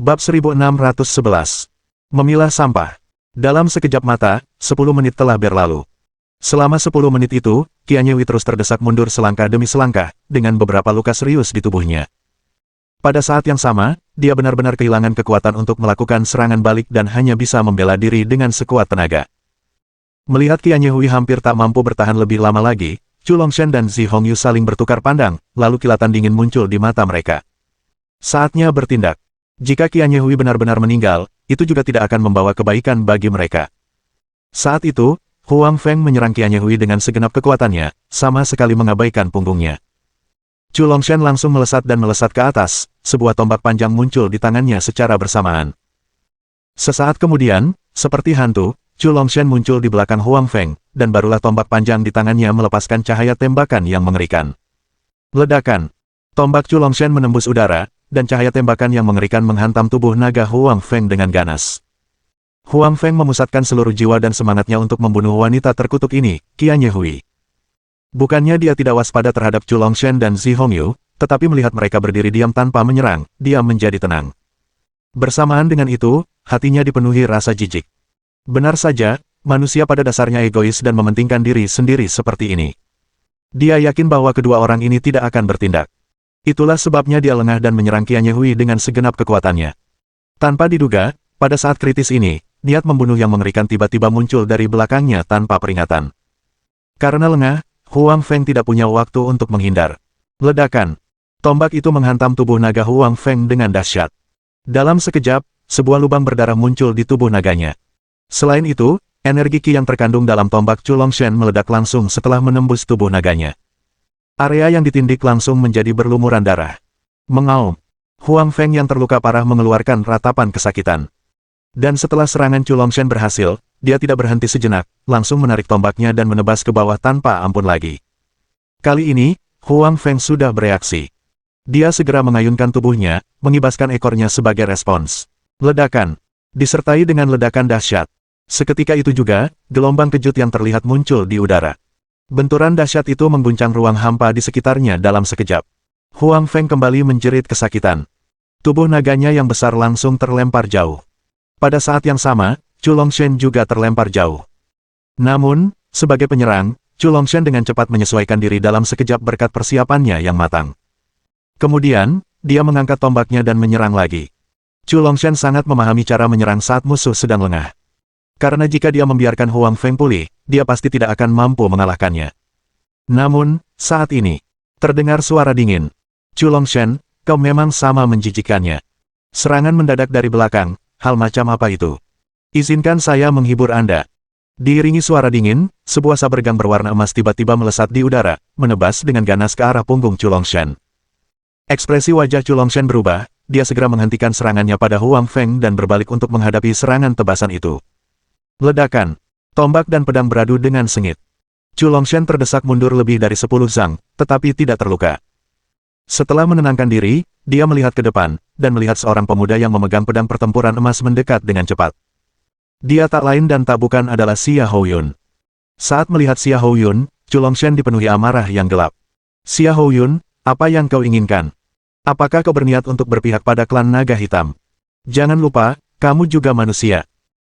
Bab 1611. Memilah sampah. Dalam sekejap mata, 10 menit telah berlalu. Selama 10 menit itu, Qian Yehui terus terdesak mundur selangkah demi selangkah, dengan beberapa luka serius di tubuhnya. Pada saat yang sama, dia benar-benar kehilangan kekuatan untuk melakukan serangan balik dan hanya bisa membela diri dengan sekuat tenaga. Melihat Qian Yehui hampir tak mampu bertahan lebih lama lagi, Chu Longshan dan Zi Hongyu saling bertukar pandang, lalu kilatan dingin muncul di mata mereka. Saatnya bertindak. Jika Qian Yehui benar-benar meninggal, itu juga tidak akan membawa kebaikan bagi mereka. Saat itu, Huang Feng menyerang Qian Yehui dengan segenap kekuatannya, sama sekali mengabaikan punggungnya. Chu Longshan langsung melesat ke atas, sebuah tombak panjang muncul di tangannya secara bersamaan. Sesaat kemudian, seperti hantu, Chu Longshan muncul di belakang Huang Feng, dan barulah tombak panjang di tangannya melepaskan cahaya tembakan yang mengerikan. Ledakan. Tombak Chu Longshan menembus udara, dan cahaya tembakan yang mengerikan menghantam tubuh naga Huang Feng dengan ganas. Huang Feng memusatkan seluruh jiwa dan semangatnya untuk membunuh wanita terkutuk ini, Qian Yehui. Bukannya dia tidak waspada terhadap Chu Longshan dan Zi Hongyu, tetapi melihat mereka berdiri diam tanpa menyerang, dia menjadi tenang. Bersamaan dengan itu, hatinya dipenuhi rasa jijik. Benar saja, manusia pada dasarnya egois dan mementingkan diri sendiri seperti ini. Dia yakin bahwa kedua orang ini tidak akan bertindak. Itulah sebabnya dia lengah dan menyerang Qian Yehui dengan segenap kekuatannya. Tanpa diduga, pada saat kritis ini, niat membunuh yang mengerikan tiba-tiba muncul dari belakangnya tanpa peringatan. Karena lengah, Huang Feng tidak punya waktu untuk menghindar. Ledakan. Tombak itu menghantam tubuh naga Huang Feng dengan dahsyat. Dalam sekejap, sebuah lubang berdarah muncul di tubuh naganya. Selain itu, energi Qi yang terkandung dalam tombak Chu Longshan meledak langsung setelah menembus tubuh naganya. Area yang ditindik langsung menjadi berlumuran darah. Mengaum. Huang Feng yang terluka parah mengeluarkan ratapan kesakitan. Dan setelah serangan Chu Longshan berhasil, dia tidak berhenti sejenak, langsung menarik tombaknya dan menebas ke bawah tanpa ampun lagi. Kali ini, Huang Feng sudah bereaksi. Dia segera mengayunkan tubuhnya, mengibaskan ekornya sebagai respons. Ledakan. Disertai dengan ledakan dahsyat. Seketika itu juga, gelombang kejut yang terlihat muncul di udara. Benturan dahsyat itu mengguncang ruang hampa di sekitarnya dalam sekejap. Huang Feng kembali menjerit kesakitan. Tubuh naganya yang besar langsung terlempar jauh. Pada saat yang sama, Chu Longshan juga terlempar jauh. Namun, sebagai penyerang, Chu Longshan dengan cepat menyesuaikan diri dalam sekejap berkat persiapannya yang matang. Kemudian, dia mengangkat tombaknya dan menyerang lagi. Chu Longshan sangat memahami cara menyerang saat musuh sedang lengah. Karena jika dia membiarkan Huang Feng pulih, dia pasti tidak akan mampu mengalahkannya. Namun, saat ini, terdengar suara dingin. Chu Longshan, kau memang sama menjijikkannya. Serangan mendadak dari belakang, hal macam apa itu? Izinkan saya menghibur Anda. Diiringi suara dingin, sebuah saber gang berwarna emas tiba-tiba melesat di udara, menebas dengan ganas ke arah punggung Chu Longshan. Ekspresi wajah Chu Longshan berubah, dia segera menghentikan serangannya pada Huang Feng dan berbalik untuk menghadapi serangan tebasan itu. Ledakan. Tombak dan pedang beradu dengan sengit. Chu Longshan terdesak mundur lebih dari 10 zang, tetapi tidak terluka. Setelah menenangkan diri, dia melihat ke depan, dan melihat seorang pemuda yang memegang pedang pertempuran emas mendekat dengan cepat. Dia tak lain dan tak bukan adalah Xia Houyun. Saat melihat Xia Houyun, Chu Longshan dipenuhi amarah yang gelap. Xia Houyun, apa yang kau inginkan? Apakah kau berniat untuk berpihak pada klan naga hitam? Jangan lupa, kamu juga manusia.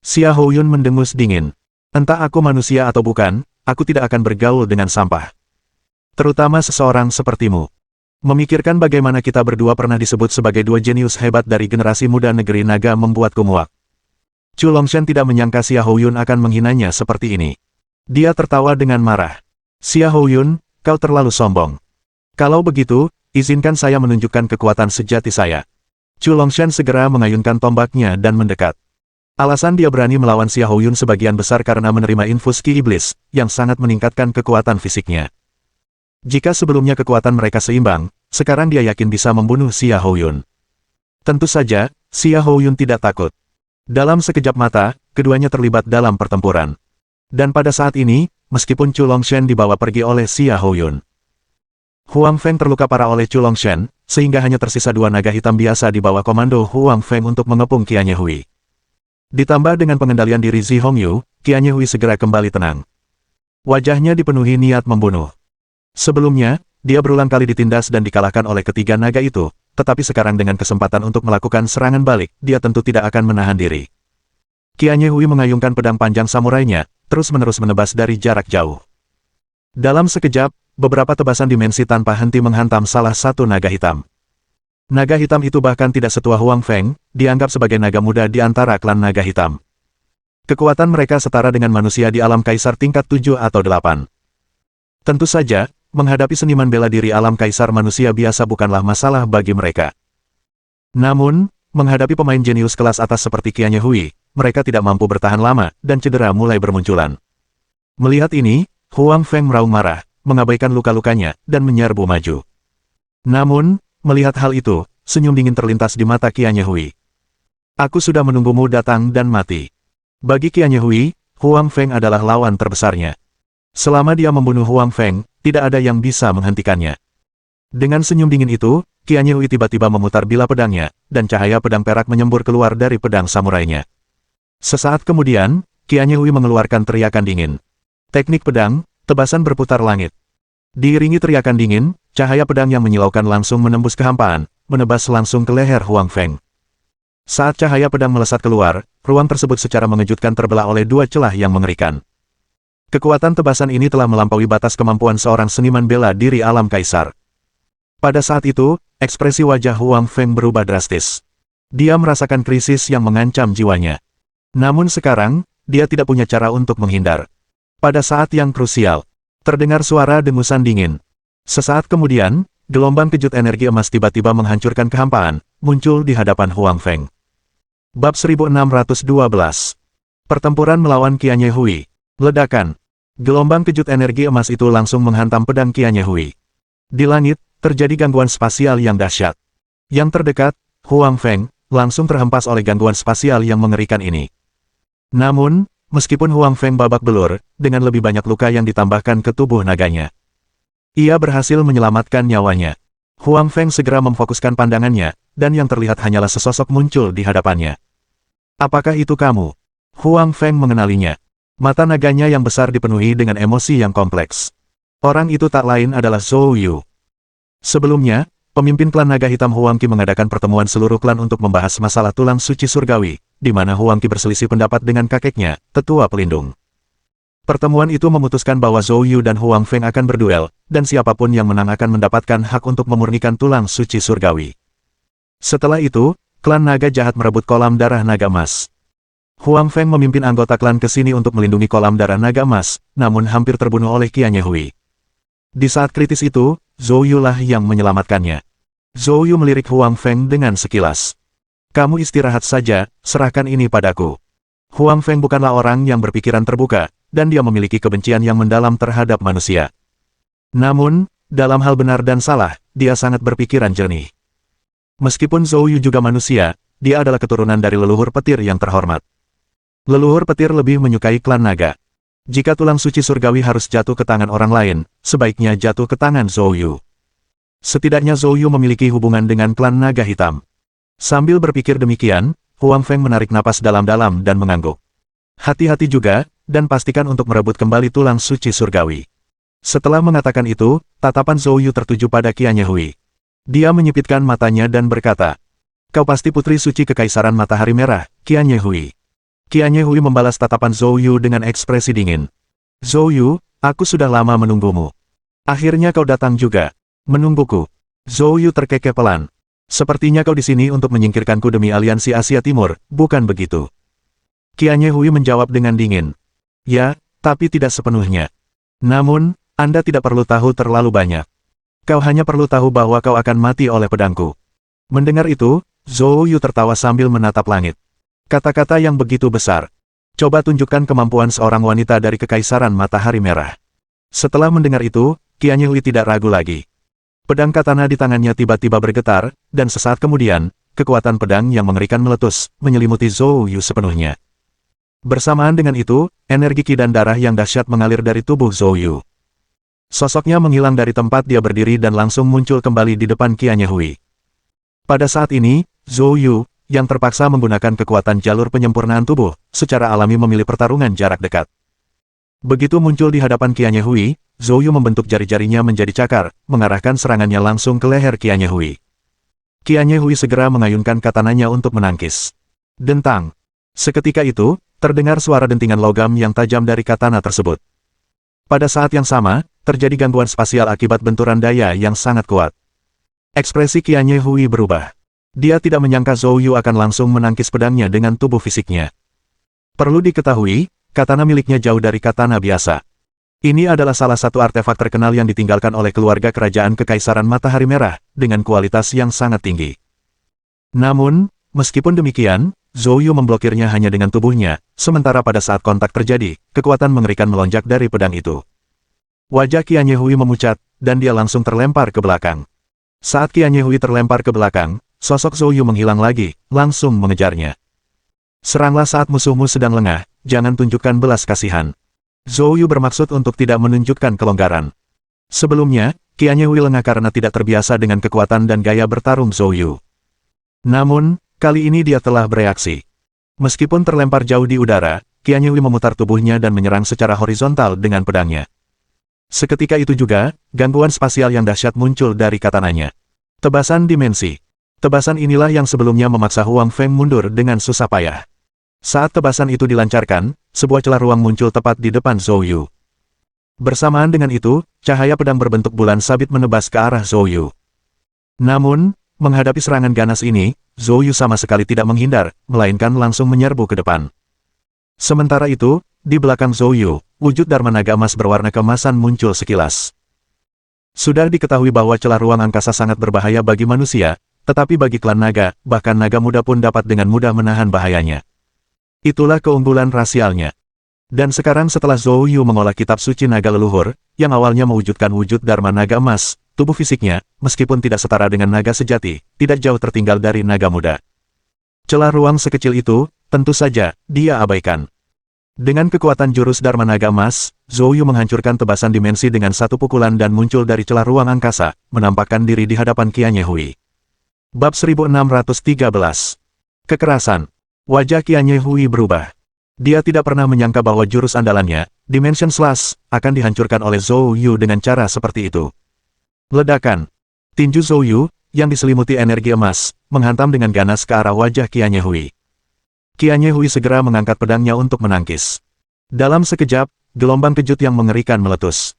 Xia Houyun mendengus dingin. Entah aku manusia atau bukan, aku tidak akan bergaul dengan sampah. Terutama seseorang sepertimu. Memikirkan bagaimana kita berdua pernah disebut sebagai dua jenius hebat dari generasi muda negeri naga membuatku muak. Chu Longshan tidak menyangka Xia Houyun akan menghinanya seperti ini. Dia tertawa dengan marah. Xia Houyun, kau terlalu sombong. Kalau begitu, izinkan saya menunjukkan kekuatan sejati saya. Chu Longshan segera mengayunkan tombaknya dan mendekat. Alasan dia berani melawan Xia Houyun sebagian besar karena menerima infus Ki Iblis, yang sangat meningkatkan kekuatan fisiknya. Jika sebelumnya kekuatan mereka seimbang, sekarang dia yakin bisa membunuh Xia Houyun. Tentu saja, Xia Houyun tidak takut. Dalam sekejap mata, keduanya terlibat dalam pertempuran. Dan pada saat ini, meskipun Chu Longshan dibawa pergi oleh Xia Houyun, Huang Feng terluka parah oleh Chu Longshan, sehingga hanya tersisa dua naga hitam biasa di bawah komando Huang Feng untuk mengepung Qian Yehui. Ditambah dengan pengendalian diri Zi Hongyu, Qian Yehui segera kembali tenang. Wajahnya dipenuhi niat membunuh. Sebelumnya, dia berulang kali ditindas dan dikalahkan oleh ketiga naga itu, tetapi sekarang dengan kesempatan untuk melakukan serangan balik, dia tentu tidak akan menahan diri. Qianye Hui mengayunkan pedang panjang samurainya, terus-menerus menebas dari jarak jauh. Dalam sekejap, beberapa tebasan dimensi tanpa henti menghantam salah satu naga hitam. Naga hitam itu bahkan tidak setua Huang Feng, dianggap sebagai naga muda di antara klan naga hitam. Kekuatan mereka setara dengan manusia di alam kaisar tingkat 7 atau 8. Tentu saja, menghadapi seniman bela diri alam kaisar manusia biasa bukanlah masalah bagi mereka. Namun, menghadapi pemain jenius kelas atas seperti Qianye Hui, mereka tidak mampu bertahan lama, dan cedera mulai bermunculan. Melihat ini, Huang Feng meraung marah, mengabaikan luka-lukanya, dan menyerbu maju. Namun, melihat hal itu, senyum dingin terlintas di mata Qianye Hui. Aku sudah menunggumu datang dan mati. Bagi Qianye Hui, Huang Feng adalah lawan terbesarnya. Selama dia membunuh Huang Feng, tidak ada yang bisa menghentikannya. Dengan senyum dingin itu, Qianye Hui tiba-tiba memutar bilah pedangnya, dan cahaya pedang perak menyembur keluar dari pedang samurainya. Sesaat kemudian, Qianye Hui mengeluarkan teriakan dingin. Teknik pedang, tebasan berputar langit. Diiringi teriakan dingin, cahaya pedang yang menyilaukan langsung menembus kehampaan, menebas langsung ke leher Huang Feng. Saat cahaya pedang melesat keluar, ruang tersebut secara mengejutkan terbelah oleh dua celah yang mengerikan. Kekuatan tebasan ini telah melampaui batas kemampuan seorang seniman bela diri alam kaisar. Pada saat itu, ekspresi wajah Huang Feng berubah drastis. Dia merasakan krisis yang mengancam jiwanya. Namun sekarang, dia tidak punya cara untuk menghindar. Pada saat yang krusial, terdengar suara dengusan dingin. Sesaat kemudian, gelombang kejut energi emas tiba-tiba menghancurkan kehampaan, muncul di hadapan Huang Feng. Bab 1612. Pertempuran melawan Qianye Hui. Ledakan. Gelombang kejut energi emas itu langsung menghantam pedang Qianye Hui. Di langit, terjadi gangguan spasial yang dahsyat. Yang terdekat, Huang Feng, langsung terhempas oleh gangguan spasial yang mengerikan ini. Namun, meskipun Huang Feng babak belur, dengan lebih banyak luka yang ditambahkan ke tubuh naganya, ia berhasil menyelamatkan nyawanya. Huang Feng segera memfokuskan pandangannya, dan yang terlihat hanyalah sesosok muncul di hadapannya. Apakah itu kamu? Huang Feng mengenalinya. Mata naganya yang besar dipenuhi dengan emosi yang kompleks. Orang itu tak lain adalah Zhou Yu. Sebelumnya, pemimpin klan naga hitam Huang Qi mengadakan pertemuan seluruh klan untuk membahas masalah tulang suci surgawi, di mana Huang Qi berselisih pendapat dengan kakeknya, tetua pelindung. Pertemuan itu memutuskan bahwa Zhou Yu dan Huang Feng akan berduel, dan siapapun yang menang akan mendapatkan hak untuk memurnikan tulang suci surgawi. Setelah itu, klan naga jahat merebut kolam darah naga emas. Huang Feng memimpin anggota klan ke sini untuk melindungi kolam darah naga emas, namun hampir terbunuh oleh Qianye Hui. Di saat kritis itu, Zhou Yu lah yang menyelamatkannya. Zhou Yu melirik Huang Feng dengan sekilas. Kamu istirahat saja, serahkan ini padaku. Huang Feng bukanlah orang yang berpikiran terbuka, dan dia memiliki kebencian yang mendalam terhadap manusia. Namun, dalam hal benar dan salah, dia sangat berpikiran jernih. Meskipun Zhou Yu juga manusia, dia adalah keturunan dari leluhur petir yang terhormat. Leluhur petir lebih menyukai klan naga. Jika tulang suci surgawi harus jatuh ke tangan orang lain, sebaiknya jatuh ke tangan Zhou Yu. Setidaknya Zhou Yu memiliki hubungan dengan klan naga hitam. Sambil berpikir demikian, Huang Feng menarik napas dalam-dalam dan mengangguk. Hati-hati juga, dan pastikan untuk merebut kembali tulang suci surgawi. Setelah mengatakan itu, tatapan Zhou Yu tertuju pada Qianye Hui. Dia menyipitkan matanya dan berkata, "Kau pasti putri suci kekaisaran matahari merah, Qianye Hui." Qianye Hui membalas tatapan Zhou Yu dengan ekspresi dingin. "Zhou Yu, aku sudah lama menunggumu. Akhirnya kau datang juga. Menungguku." Zhou Yu terkekeh pelan. "Sepertinya kau di sini untuk menyingkirkanku demi aliansi Asia Timur, bukan begitu?" Qianye Hui menjawab dengan dingin. "Ya, tapi tidak sepenuhnya. Namun, Anda tidak perlu tahu terlalu banyak. Kau hanya perlu tahu bahwa kau akan mati oleh pedangku." Mendengar itu, Zhou Yu tertawa sambil menatap langit. Kata-kata yang begitu besar. Coba tunjukkan kemampuan seorang wanita dari kekaisaran matahari merah. Setelah mendengar itu, Qianye Hui tidak ragu lagi. Pedang katana di tangannya tiba-tiba bergetar, dan sesaat kemudian, kekuatan pedang yang mengerikan meletus, menyelimuti Zhou Yu sepenuhnya. Bersamaan dengan itu, energi ki dan darah yang dahsyat mengalir dari tubuh Zhou Yu. Sosoknya menghilang dari tempat dia berdiri dan langsung muncul kembali di depan Qianye Hui. Pada saat ini, Zhou Yu, yang terpaksa menggunakan kekuatan jalur penyempurnaan tubuh, secara alami memilih pertarungan jarak dekat. Begitu muncul di hadapan Qianye Hui, Zhou Yu membentuk jari-jarinya menjadi cakar, mengarahkan serangannya langsung ke leher Qianye Hui. Qianye Hui segera mengayunkan katananya untuk menangkis. Dentang. Seketika itu, terdengar suara dentingan logam yang tajam dari katana tersebut. Pada saat yang sama, terjadi gangguan spasial akibat benturan daya yang sangat kuat. Ekspresi Qianye Hui berubah. Dia tidak menyangka Zhou Yu akan langsung menangkis pedangnya dengan tubuh fisiknya. Perlu diketahui, katana miliknya jauh dari katana biasa. Ini adalah salah satu artefak terkenal yang ditinggalkan oleh keluarga kerajaan Kekaisaran Matahari Merah, dengan kualitas yang sangat tinggi. Namun, meskipun demikian, Zhou Yu memblokirnya hanya dengan tubuhnya, sementara pada saat kontak terjadi, kekuatan mengerikan melonjak dari pedang itu. Wajah Qianye Hui memucat, dan dia langsung terlempar ke belakang. Saat Qianye Hui terlempar ke belakang, sosok Zhou Yu menghilang lagi, langsung mengejarnya. Seranglah saat musuhmu sedang lengah, jangan tunjukkan belas kasihan. Zhou Yu bermaksud untuk tidak menunjukkan kelonggaran. Sebelumnya, Qianye Hui lengah karena tidak terbiasa dengan kekuatan dan gaya bertarung Zhou Yu. Namun, kali ini dia telah bereaksi. Meskipun terlempar jauh di udara, Qianye Hui memutar tubuhnya dan menyerang secara horizontal dengan pedangnya. Seketika itu juga, gangguan spasial yang dahsyat muncul dari katananya. Tebasan dimensi. Tebasan inilah yang sebelumnya memaksa Huang Feng mundur dengan susah payah. Saat tebasan itu dilancarkan, sebuah celah ruang muncul tepat di depan Zhou Yu. Bersamaan dengan itu, cahaya pedang berbentuk bulan sabit menebas ke arah Zhou Yu. Namun, menghadapi serangan ganas ini, Zhou Yu sama sekali tidak menghindar, melainkan langsung menyerbu ke depan. Sementara itu, di belakang Zhou Yu, wujud Dharma Naga Emas berwarna keemasan muncul sekilas. Sudah diketahui bahwa celah ruang angkasa sangat berbahaya bagi manusia, tetapi bagi klan naga, bahkan naga muda pun dapat dengan mudah menahan bahayanya. Itulah keunggulan rasialnya. Dan sekarang setelah Zhou Yu mengolah kitab suci naga leluhur, yang awalnya mewujudkan wujud Dharma Naga Emas, tubuh fisiknya, meskipun tidak setara dengan naga sejati, tidak jauh tertinggal dari naga muda. Celah ruang sekecil itu, tentu saja, dia abaikan. Dengan kekuatan jurus Dharma Naga Emas, Zhou Yu menghancurkan tebasan dimensi dengan satu pukulan dan muncul dari celah ruang angkasa, menampakkan diri di hadapan Qianye Hui. Bab 1613. Kekerasan. Wajah Qianye Hui berubah. Dia tidak pernah menyangka bahwa jurus andalannya, Dimension Slash, akan dihancurkan oleh Zhou Yu dengan cara seperti itu. Ledakan. Tinju Zhou Yu, yang diselimuti energi emas, menghantam dengan ganas ke arah wajah Qianye Hui. Qianye Hui segera mengangkat pedangnya untuk menangkis. Dalam sekejap, gelombang kejut yang mengerikan meletus.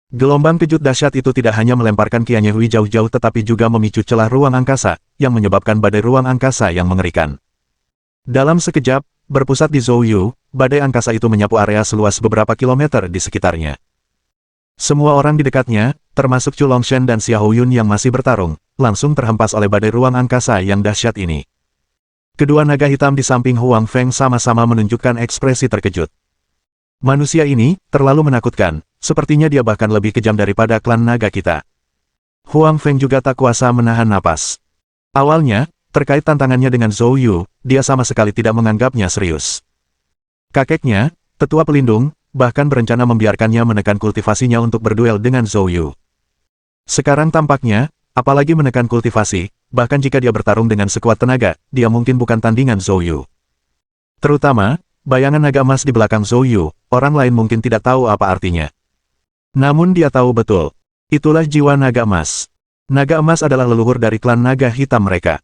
Gelombang kejut dahsyat itu tidak hanya melemparkan Qianye Hui jauh-jauh tetapi juga memicu celah ruang angkasa, yang menyebabkan badai ruang angkasa yang mengerikan. Dalam sekejap, berpusat di Zhou Yu, badai angkasa itu menyapu area seluas beberapa kilometer di sekitarnya. Semua orang di dekatnya, termasuk Chu Longshan dan Xiahou Yun yang masih bertarung, langsung terhempas oleh badai ruang angkasa yang dahsyat ini. Kedua naga hitam di samping Huang Feng sama-sama menunjukkan ekspresi terkejut. Manusia ini, terlalu menakutkan, sepertinya dia bahkan lebih kejam daripada klan naga kita. Huang Feng juga tak kuasa menahan napas. Awalnya, terkait tantangannya dengan Zhou Yu, dia sama sekali tidak menganggapnya serius. Kakeknya, tetua pelindung, bahkan berencana membiarkannya menekan kultivasinya untuk berduel dengan Zhou Yu. Sekarang tampaknya, apalagi menekan kultivasi, bahkan jika dia bertarung dengan sekuat tenaga, dia mungkin bukan tandingan Zhou Yu. Terutama, bayangan naga emas di belakang Zhou Yu, orang lain mungkin tidak tahu apa artinya. Namun dia tahu betul, itulah jiwa naga emas. Naga emas adalah leluhur dari klan naga hitam mereka.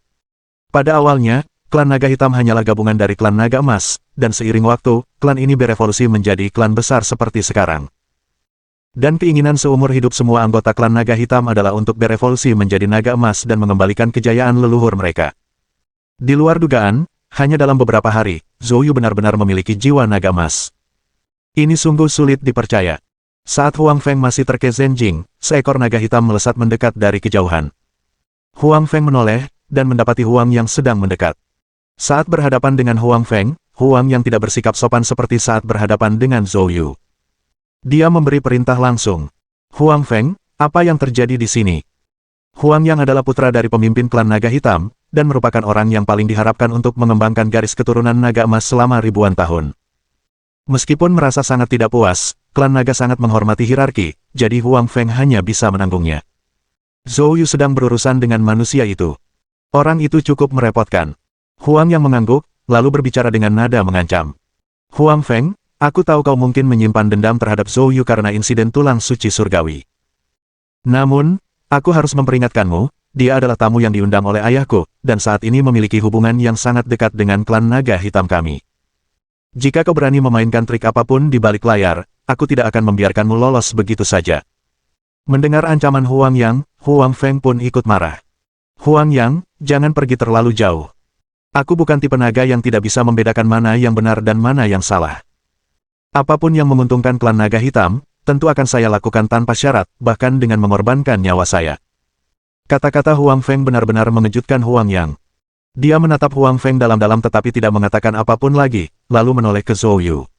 Pada awalnya, klan naga hitam hanyalah gabungan dari klan naga emas, dan seiring waktu, klan ini berevolusi menjadi klan besar seperti sekarang. Dan keinginan seumur hidup semua anggota klan naga hitam adalah untuk berevolusi menjadi naga emas dan mengembalikan kejayaan leluhur mereka. Di luar dugaan, hanya dalam beberapa hari, Zhou Yu benar-benar memiliki jiwa naga emas. Ini sungguh sulit dipercaya. Saat Huang Feng masih terkezenjing, seekor naga hitam melesat mendekat dari kejauhan. Huang Feng menoleh, dan mendapati Huang yang sedang mendekat. Saat berhadapan dengan Huang Feng, Huang yang tidak bersikap sopan seperti saat berhadapan dengan Zhou Yu. Dia memberi perintah langsung. Huang Feng, apa yang terjadi di sini? Huang yang adalah putra dari pemimpin klan naga hitam, dan merupakan orang yang paling diharapkan untuk mengembangkan garis keturunan naga emas selama ribuan tahun. Meskipun merasa sangat tidak puas, klan naga sangat menghormati hierarki, jadi Huang Feng hanya bisa menanggungnya. Zhou Yu sedang berurusan dengan manusia itu. Orang itu cukup merepotkan. Huang yang mengangguk, lalu berbicara dengan nada mengancam. Huang Feng, aku tahu kau mungkin menyimpan dendam terhadap Zhou Yu karena insiden tulang suci surgawi. Namun, aku harus memperingatkanmu, dia adalah tamu yang diundang oleh ayahku, dan saat ini memiliki hubungan yang sangat dekat dengan klan naga hitam kami. Jika kau berani memainkan trik apapun di balik layar, aku tidak akan membiarkanmu lolos begitu saja. Mendengar ancaman Huang Yang, Huang Feng pun ikut marah. Huang Yang, jangan pergi terlalu jauh. Aku bukan tipe naga yang tidak bisa membedakan mana yang benar dan mana yang salah. Apapun yang menguntungkan klan naga hitam, tentu akan saya lakukan tanpa syarat, bahkan dengan mengorbankan nyawa saya. Kata-kata Huang Feng benar-benar mengejutkan Huang Yang. Dia menatap Huang Feng dalam-dalam tetapi tidak mengatakan apapun lagi, lalu menoleh ke Zhou Yu.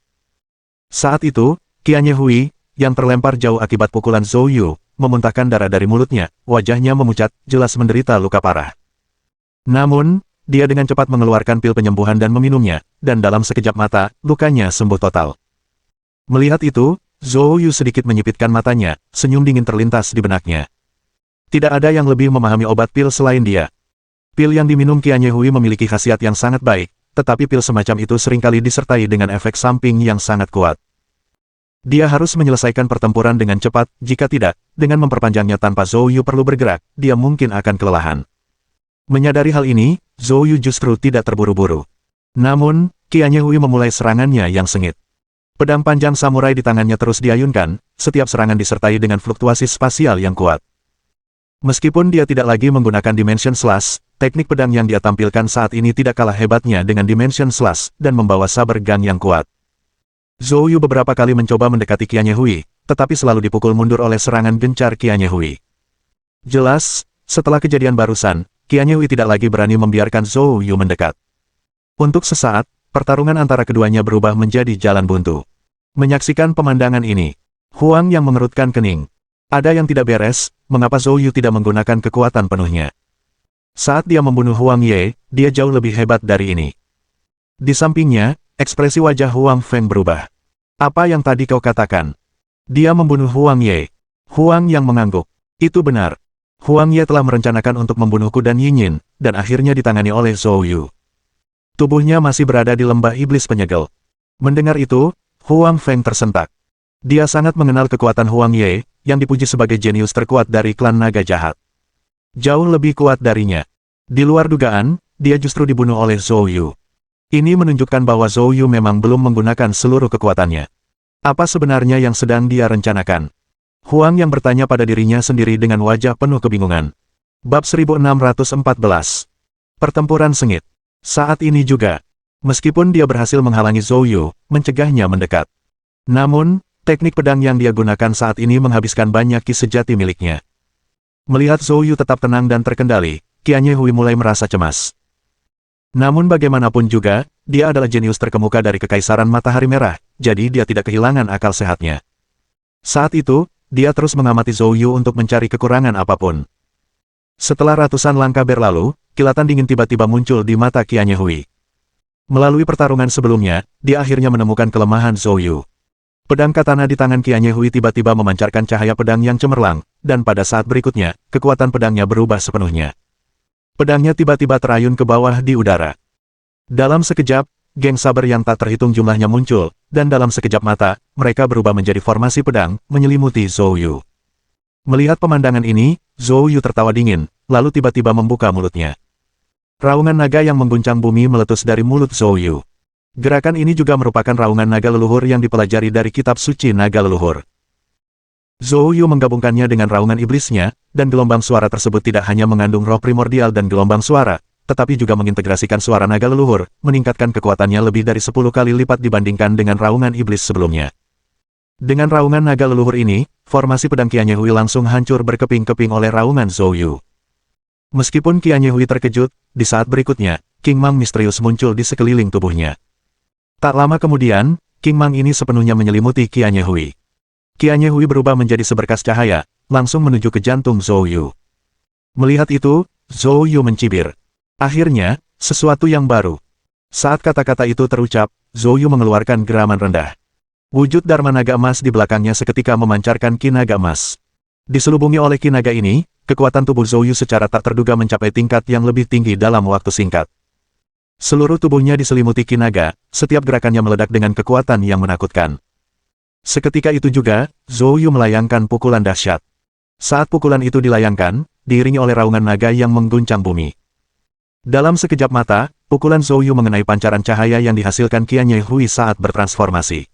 Saat itu, Qianye Hui, yang terlempar jauh akibat pukulan Zhou Yu, memuntahkan darah dari mulutnya, wajahnya memucat, jelas menderita luka parah. Namun, dia dengan cepat mengeluarkan pil penyembuhan dan meminumnya, dan dalam sekejap mata, lukanya sembuh total. Melihat itu, Zhou Yu sedikit menyipitkan matanya, senyum dingin terlintas di benaknya. Tidak ada yang lebih memahami obat pil selain dia. Pil yang diminum Qianye Hui memiliki khasiat yang sangat baik, tetapi pil semacam itu seringkali disertai dengan efek samping yang sangat kuat. Dia harus menyelesaikan pertempuran dengan cepat, jika tidak, dengan memperpanjangnya tanpa Zhou Yu perlu bergerak, dia mungkin akan kelelahan. Menyadari hal ini, Zhou Yu justru tidak terburu-buru. Namun, Qianye Hui memulai serangannya yang sengit. Pedang panjang samurai di tangannya terus diayunkan, setiap serangan disertai dengan fluktuasi spasial yang kuat. Meskipun dia tidak lagi menggunakan Dimension Slash, teknik pedang yang dia tampilkan saat ini tidak kalah hebatnya dengan Dimension Slash dan membawa saber gun yang kuat. Zhou Yu beberapa kali mencoba mendekati Qianye Hui, tetapi selalu dipukul mundur oleh serangan gencar Qianye Hui. Jelas, setelah kejadian barusan, Qianye Hui tidak lagi berani membiarkan Zhou Yu mendekat. Untuk sesaat, pertarungan antara keduanya berubah menjadi jalan buntu. Menyaksikan pemandangan ini, Huang yang mengerutkan kening. Ada yang tidak beres, mengapa Zhou Yu tidak menggunakan kekuatan penuhnya? Saat dia membunuh Huang Ye, dia jauh lebih hebat dari ini. Di sampingnya, ekspresi wajah Huang Feng berubah. Apa yang tadi kau katakan? Dia membunuh Huang Ye. Huang yang mengangguk. Itu benar. Huang Ye telah merencanakan untuk membunuhku dan Yinyin, dan akhirnya ditangani oleh Zhou Yu. Tubuhnya masih berada di lembah iblis penyegel. Mendengar itu, Huang Feng tersentak. Dia sangat mengenal kekuatan Huang Ye, yang dipuji sebagai jenius terkuat dari klan naga jahat. Jauh lebih kuat darinya. Di luar dugaan, dia justru dibunuh oleh Zhou Yu. Ini menunjukkan bahwa Zhou Yu memang belum menggunakan seluruh kekuatannya. Apa sebenarnya yang sedang dia rencanakan? Huang yang bertanya pada dirinya sendiri dengan wajah penuh kebingungan. Bab 1614. Pertempuran sengit. Saat ini juga, meskipun dia berhasil menghalangi Zhou Yu, mencegahnya mendekat. Namun, teknik pedang yang dia gunakan saat ini menghabiskan banyak ki sejati miliknya. Melihat Zhou Yu tetap tenang dan terkendali, Qianye Hui mulai merasa cemas. Namun bagaimanapun juga, dia adalah jenius terkemuka dari Kekaisaran Matahari Merah, jadi dia tidak kehilangan akal sehatnya. Saat itu, dia terus mengamati Zhou Yu untuk mencari kekurangan apapun. Setelah ratusan langkah berlalu, kilatan dingin tiba-tiba muncul di mata Qianye Hui. Melalui pertarungan sebelumnya, dia akhirnya menemukan kelemahan Zhou Yu. Pedang katana di tangan Qianye Hui tiba-tiba memancarkan cahaya pedang yang cemerlang, dan pada saat berikutnya, kekuatan pedangnya berubah sepenuhnya. Pedangnya tiba-tiba terayun ke bawah di udara. Dalam sekejap, geng saber yang tak terhitung jumlahnya muncul, dan dalam sekejap mata, mereka berubah menjadi formasi pedang, menyelimuti Zhou Yu. Melihat pemandangan ini, Zhou Yu tertawa dingin, lalu tiba-tiba membuka mulutnya. Raungan naga yang mengguncang bumi meletus dari mulut Zhou Yu. Gerakan ini juga merupakan raungan naga leluhur yang dipelajari dari kitab suci naga leluhur. Zhou Yu menggabungkannya dengan raungan iblisnya, dan gelombang suara tersebut tidak hanya mengandung roh primordial dan gelombang suara, tetapi juga mengintegrasikan suara naga leluhur, meningkatkan kekuatannya lebih dari 10 kali lipat dibandingkan dengan raungan iblis sebelumnya. Dengan raungan naga leluhur ini, formasi pedang Qianye Hui langsung hancur berkeping-keping oleh raungan Zhou Yu. Meskipun Qianye Hui terkejut, di saat berikutnya, King Mang misterius muncul di sekeliling tubuhnya. Tak lama kemudian, King Mang ini sepenuhnya menyelimuti Qianye Hui. Qianye Hui berubah menjadi seberkas cahaya, langsung menuju ke jantung Zhou Yu. Melihat itu, Zhou Yu mencibir. Akhirnya, sesuatu yang baru. Saat kata-kata itu terucap, Zhou Yu mengeluarkan geraman rendah. Wujud Dharma Naga Emas di belakangnya seketika memancarkan Ki Naga Emas. Diselubungi oleh Ki Naga ini, kekuatan tubuh Zhou Yu secara tak terduga mencapai tingkat yang lebih tinggi dalam waktu singkat. Seluruh tubuhnya diselimuti Ki Naga, setiap gerakannya meledak dengan kekuatan yang menakutkan. Seketika itu juga, Zhou Yu melayangkan pukulan dahsyat. Saat pukulan itu dilayangkan, diiringi oleh raungan naga yang mengguncang bumi. Dalam sekejap mata, pukulan Zhou Yu mengenai pancaran cahaya yang dihasilkan Qianye Hui saat bertransformasi.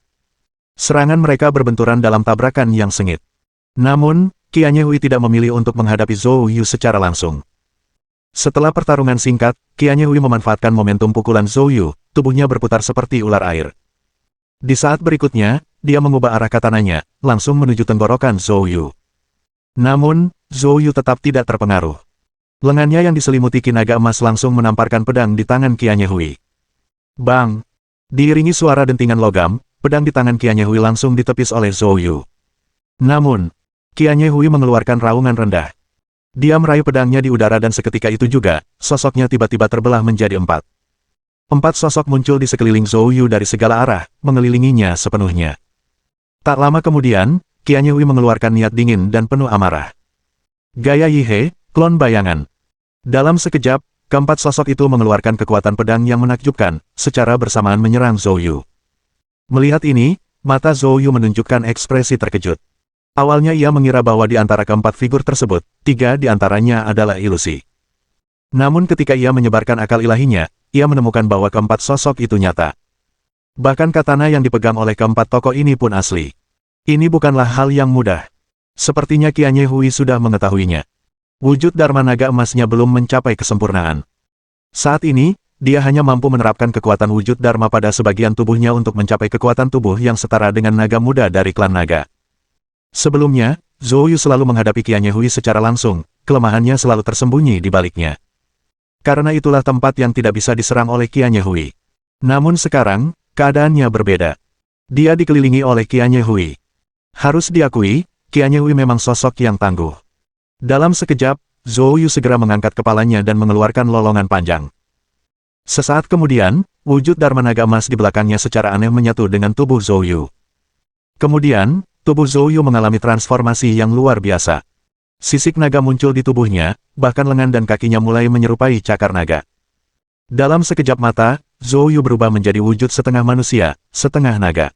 Serangan mereka berbenturan dalam tabrakan yang sengit. Namun, Qianye Hui tidak memilih untuk menghadapi Zhou Yu secara langsung. Setelah pertarungan singkat, Qianye Hui memanfaatkan momentum pukulan Zhou Yu, tubuhnya berputar seperti ular air. Di saat berikutnya, dia mengubah arah katananya, langsung menuju tenggorokan Zhou Yu. Namun, Zhou Yu tetap tidak terpengaruh. Lengannya yang diselimuti ki naga emas langsung menamparkan pedang di tangan Qianye Hui. Bang! Diiringi suara dentingan logam, pedang di tangan Qianye Hui langsung ditepis oleh Zhou Yu. Namun, Qianye Hui mengeluarkan raungan rendah. Dia meraih pedangnya di udara dan seketika itu juga, sosoknya tiba-tiba terbelah menjadi 4. 4 sosok muncul di sekeliling Zhou Yu dari segala arah, mengelilinginya sepenuhnya. Tak lama kemudian, Qianye Hui mengeluarkan niat dingin dan penuh amarah. Gaya Yihe, klon bayangan. Dalam sekejap, keempat sosok itu mengeluarkan kekuatan pedang yang menakjubkan, secara bersamaan menyerang Zhou Yu. Melihat ini, mata Zhou Yu menunjukkan ekspresi terkejut. Awalnya ia mengira bahwa di antara keempat figur tersebut, 3 di antaranya adalah ilusi. Namun ketika ia menyebarkan akal ilahinya, ia menemukan bahwa keempat sosok itu nyata. Bahkan katana yang dipegang oleh keempat tokoh ini pun asli. Ini bukanlah hal yang mudah. Sepertinya Qianye Hui sudah mengetahuinya. Wujud Dharma Naga emasnya belum mencapai kesempurnaan. Saat ini, dia hanya mampu menerapkan kekuatan wujud Dharma pada sebagian tubuhnya untuk mencapai kekuatan tubuh yang setara dengan naga muda dari klan naga. Sebelumnya, Zhou Yu selalu menghadapi Qianye Hui secara langsung, kelemahannya selalu tersembunyi di baliknya. Karena itulah tempat yang tidak bisa diserang oleh Qianye Hui. Namun sekarang, keadaannya berbeda. Dia dikelilingi oleh Qianye Hui. Harus diakui, Qianye Hui memang sosok yang tangguh. Dalam sekejap, Zhou Yu segera mengangkat kepalanya dan mengeluarkan lolongan panjang. Sesaat kemudian, wujud Dharma Naga emas di belakangnya secara aneh menyatu dengan tubuh Zhou Yu. Kemudian, tubuh Zhou Yu mengalami transformasi yang luar biasa. Sisik naga muncul di tubuhnya, bahkan lengan dan kakinya mulai menyerupai cakar naga. Dalam sekejap mata, Zhou Yu berubah menjadi wujud setengah manusia, setengah naga.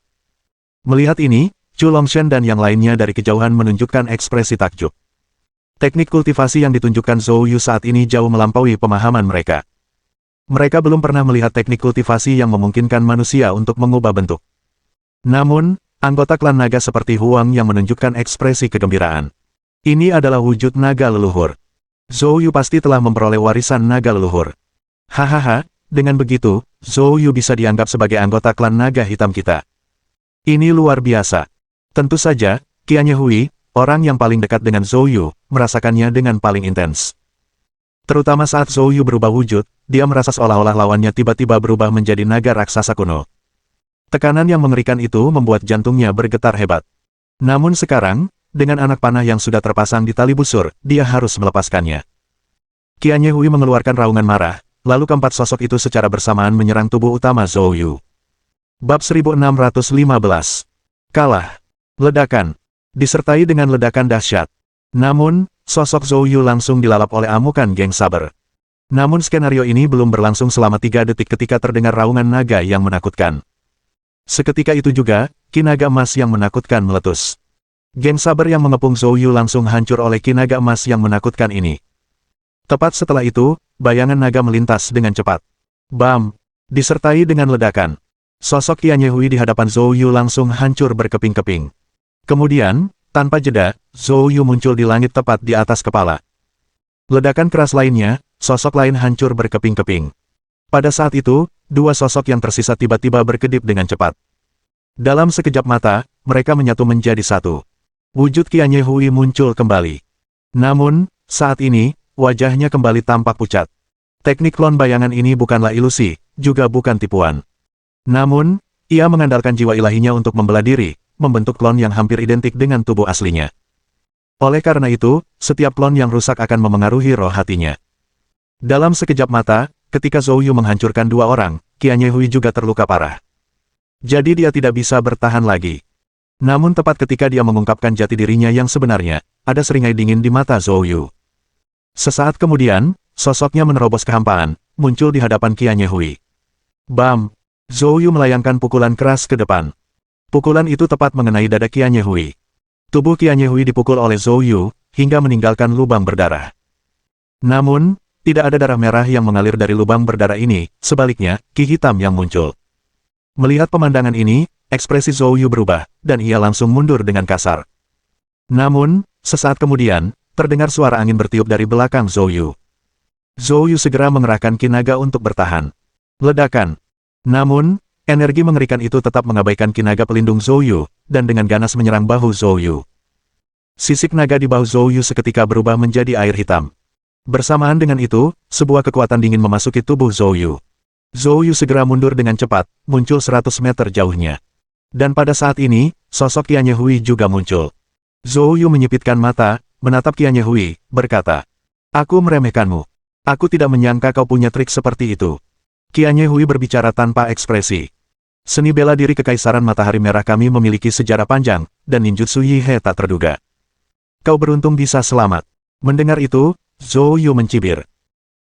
Melihat ini, Chu Longshan dan yang lainnya dari kejauhan menunjukkan ekspresi takjub. Teknik kultivasi yang ditunjukkan Zhou Yu saat ini jauh melampaui pemahaman mereka. Mereka belum pernah melihat teknik kultivasi yang memungkinkan manusia untuk mengubah bentuk. Namun, anggota klan naga seperti Huang yang menunjukkan ekspresi kegembiraan. Ini adalah wujud naga leluhur. Zhou Yu pasti telah memperoleh warisan naga leluhur. Hahaha, dengan begitu, Zhou Yu bisa dianggap sebagai anggota klan naga hitam kita. Ini luar biasa. Tentu saja, Qianye Hui, orang yang paling dekat dengan Zhou Yu, merasakannya dengan paling intens. Terutama saat Zhou Yu berubah wujud, dia merasa seolah-olah lawannya tiba-tiba berubah menjadi naga raksasa kuno. Tekanan yang mengerikan itu membuat jantungnya bergetar hebat. Namun sekarang, dengan anak panah yang sudah terpasang di tali busur, dia harus melepaskannya. Qianye Hui mengeluarkan raungan marah, lalu keempat sosok itu secara bersamaan menyerang tubuh utama Zhou Yu. Bab 1615. Kalah. Ledakan. Disertai dengan ledakan dahsyat. Namun, sosok Zhou Yu langsung dilalap oleh amukan geng saber. Namun skenario ini belum berlangsung selama 3 detik ketika terdengar raungan naga yang menakutkan. Seketika itu juga, ki naga emas yang menakutkan meletus. Geng saber yang mengepung Zhou Yu langsung hancur oleh ki naga emas yang menakutkan ini. Tepat setelah itu, bayangan naga melintas dengan cepat. Bam! Disertai dengan ledakan. Sosok Qianye Hui di hadapan Zhou Yu langsung hancur berkeping-keping. Kemudian, tanpa jeda, Zhou Yu muncul di langit tepat di atas kepala. Ledakan keras lainnya, sosok lain hancur berkeping-keping. Pada saat itu, 2 sosok yang tersisa tiba-tiba berkedip dengan cepat. Dalam sekejap mata, mereka menyatu menjadi satu. Wujud Qianye Hui muncul kembali. Namun, saat ini, wajahnya kembali tampak pucat. Teknik klon bayangan ini bukanlah ilusi, juga bukan tipuan. Namun, ia mengandalkan jiwa ilahinya untuk membelah diri, membentuk klon yang hampir identik dengan tubuh aslinya. Oleh karena itu, setiap klon yang rusak akan memengaruhi roh hatinya. Dalam sekejap mata, ketika Zhou Yu menghancurkan 2 orang, Qianye Hui juga terluka parah. Jadi dia tidak bisa bertahan lagi. Namun tepat ketika dia mengungkapkan jati dirinya yang sebenarnya, ada seringai dingin di mata Zhou Yu. Sesaat kemudian, sosoknya menerobos kehampaan, muncul di hadapan Qianye Hui. Bam! Zhou Yu melayangkan pukulan keras ke depan. Pukulan itu tepat mengenai dada Qianye Hui. Tubuh Qianye Hui dipukul oleh Zhou Yu, hingga meninggalkan lubang berdarah. Namun, tidak ada darah merah yang mengalir dari lubang berdarah ini, sebaliknya, ki hitam yang muncul. Melihat pemandangan ini, ekspresi Zhou Yu berubah, dan ia langsung mundur dengan kasar. Namun, sesaat kemudian, terdengar suara angin bertiup dari belakang Zhou Yu. Zhou Yu segera mengerahkan ki naga untuk bertahan. Ledakan. Namun, energi mengerikan itu tetap mengabaikan ki naga pelindung Zhou Yu, dan dengan ganas menyerang bahu Zhou Yu. Sisik naga di bahu Zhou Yu seketika berubah menjadi air hitam. Bersamaan dengan itu, sebuah kekuatan dingin memasuki tubuh Zhou Yu. Zhou Yu segera mundur dengan cepat, muncul 100 meter jauhnya. Dan pada saat ini, sosok Qianye Hui juga muncul. Zhou Yu menyipitkan mata, menatap Qianye Hui, berkata, "Aku meremehkanmu. Aku tidak menyangka kau punya trik seperti itu." Qianye Hui berbicara tanpa ekspresi. Seni bela diri Kekaisaran Matahari Merah kami memiliki sejarah panjang, dan ninjutsu Yihe tak terduga. Kau beruntung bisa selamat. Mendengar itu, Zhou Yu mencibir.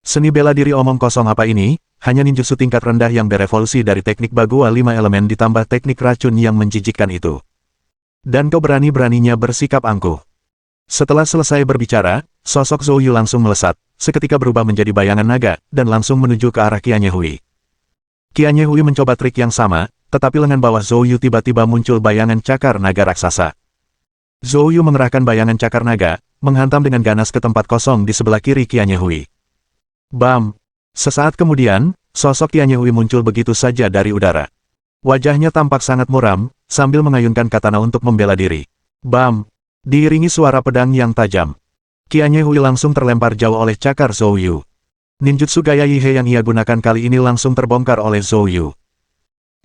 Seni bela diri omong kosong apa ini, hanya ninjutsu tingkat rendah yang berevolusi dari teknik Bagua 5 elemen ditambah teknik racun yang menjijikkan itu. Dan kau berani-beraninya bersikap angkuh. Setelah selesai berbicara, sosok Zhou Yu langsung melesat, seketika berubah menjadi bayangan naga, dan langsung menuju ke arah Qianye Hui. Qianye Hui mencoba trik yang sama, tetapi lengan bawah Zhou Yu tiba-tiba muncul bayangan cakar naga raksasa. Zhou Yu mengerahkan bayangan cakar naga, menghantam dengan ganas ke tempat kosong di sebelah kiri Qianye Hui. Bam! Sesaat kemudian, sosok Qianye Hui muncul begitu saja dari udara. Wajahnya tampak sangat muram, sambil mengayunkan katana untuk membela diri. Bam! Diiringi suara pedang yang tajam. Qianye Hui langsung terlempar jauh oleh cakar Zhou Yu. Ninjutsu gaya Yihe yang ia gunakan kali ini langsung terbongkar oleh Zhou Yu.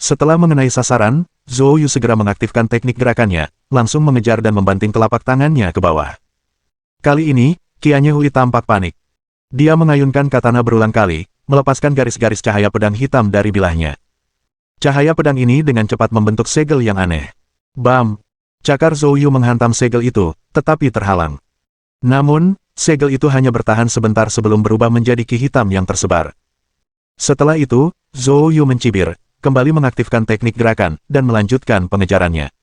Setelah mengenai sasaran, Zhou Yu segera mengaktifkan teknik gerakannya, langsung mengejar dan membanting telapak tangannya ke bawah. Kali ini, Qianye Hui tampak panik. Dia mengayunkan katana berulang kali, melepaskan garis-garis cahaya pedang hitam dari bilahnya. Cahaya pedang ini dengan cepat membentuk segel yang aneh. Bam! Cakar Zhou Yu menghantam segel itu, tetapi terhalang. Namun, segel itu hanya bertahan sebentar sebelum berubah menjadi ki hitam yang tersebar. Setelah itu, Zhou Yu mencibir, kembali mengaktifkan teknik gerakan, dan melanjutkan pengejarannya.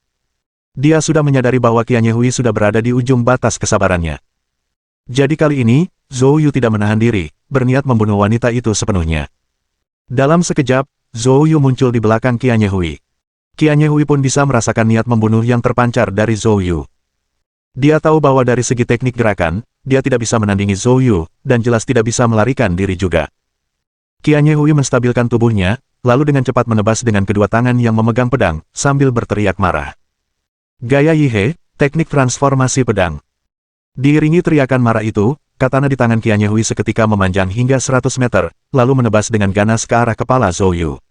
Dia sudah menyadari bahwa Qianye Hui sudah berada di ujung batas kesabarannya. Jadi kali ini, Zhou Yu tidak menahan diri, berniat membunuh wanita itu sepenuhnya. Dalam sekejap, Zhou Yu muncul di belakang Qianye Hui. Qianye Hui pun bisa merasakan niat membunuh yang terpancar dari Zhou Yu. Dia tahu bahwa dari segi teknik gerakan, dia tidak bisa menandingi Zhou Yu, dan jelas tidak bisa melarikan diri juga. Qianye Hui menstabilkan tubuhnya, lalu dengan cepat menebas dengan kedua tangan yang memegang pedang, sambil berteriak marah. Gaya Yihe, teknik transformasi pedang. Diiringi teriakan marah itu, katana di tangan Qianye Hui seketika memanjang hingga 100 meter, lalu menebas dengan ganas ke arah kepala Zhou Yu.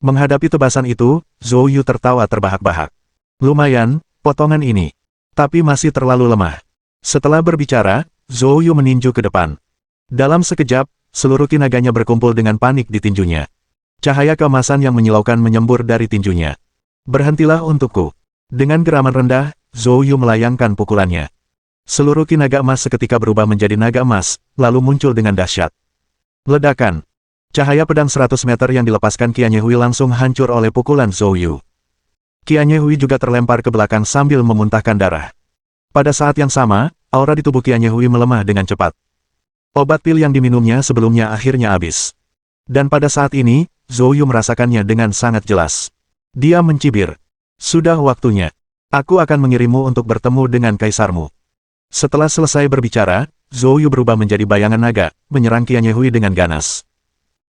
Menghadapi tebasan itu, Zhou Yu tertawa terbahak-bahak. Lumayan, potongan ini. Tapi masih terlalu lemah. Setelah berbicara, Zhou Yu meninju ke depan. Dalam sekejap, seluruh kinaganya berkumpul dengan panik di tinjunya. Cahaya keemasan yang menyilaukan menyembur dari tinjunya. Berhentilah untukku. Dengan geraman rendah, Zhou Yu melayangkan pukulannya. Seluruh kinaga emas seketika berubah menjadi naga emas, lalu muncul dengan dahsyat. Ledakan. Cahaya pedang 100 meter yang dilepaskan Qianye Hui langsung hancur oleh pukulan Zhou Yu. Qianye Hui juga terlempar ke belakang sambil memuntahkan darah. Pada saat yang sama, aura di tubuh Qianye Hui melemah dengan cepat. Obat pil yang diminumnya sebelumnya akhirnya habis. Dan pada saat ini, Zhou Yu merasakannya dengan sangat jelas. Dia mencibir. Sudah waktunya. Aku akan mengirimmu untuk bertemu dengan kaisarmu. Setelah selesai berbicara, Zhou Yu berubah menjadi bayangan naga, menyerang Qianye Hui dengan ganas.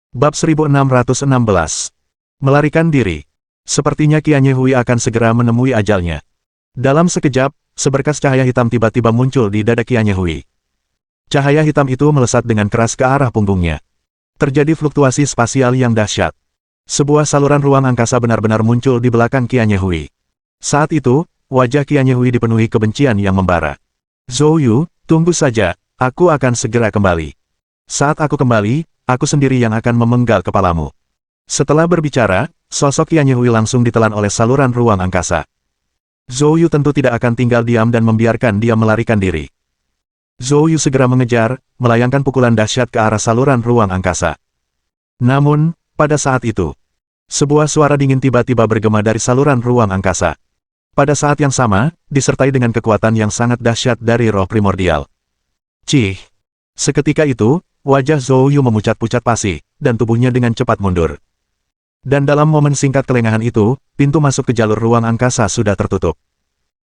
Bab 1616. Melarikan diri. Sepertinya Qianye Hui akan segera menemui ajalnya. Dalam sekejap, seberkas cahaya hitam tiba-tiba muncul di dada Qianye Hui. Cahaya hitam itu melesat dengan keras ke arah punggungnya. Terjadi fluktuasi spasial yang dahsyat. Sebuah saluran ruang angkasa benar-benar muncul di belakang Qianye Hui. Saat itu, wajah Qianye Hui dipenuhi kebencian yang membara. Zhou Yu, tunggu saja, aku akan segera kembali. Saat aku kembali, aku sendiri yang akan memenggal kepalamu. Setelah berbicara, sosok Qianye Hui langsung ditelan oleh saluran ruang angkasa. Zhou Yu tentu tidak akan tinggal diam dan membiarkan dia melarikan diri. Zhou Yu segera mengejar, melayangkan pukulan dahsyat ke arah saluran ruang angkasa. Namun, pada saat itu, sebuah suara dingin tiba-tiba bergema dari saluran ruang angkasa. Pada saat yang sama, disertai dengan kekuatan yang sangat dahsyat dari roh primordial. Cih! Seketika itu, wajah Zhou Yu memucat-pucat pasi, dan tubuhnya dengan cepat mundur. Dan dalam momen singkat kelengahan itu, pintu masuk ke jalur ruang angkasa sudah tertutup.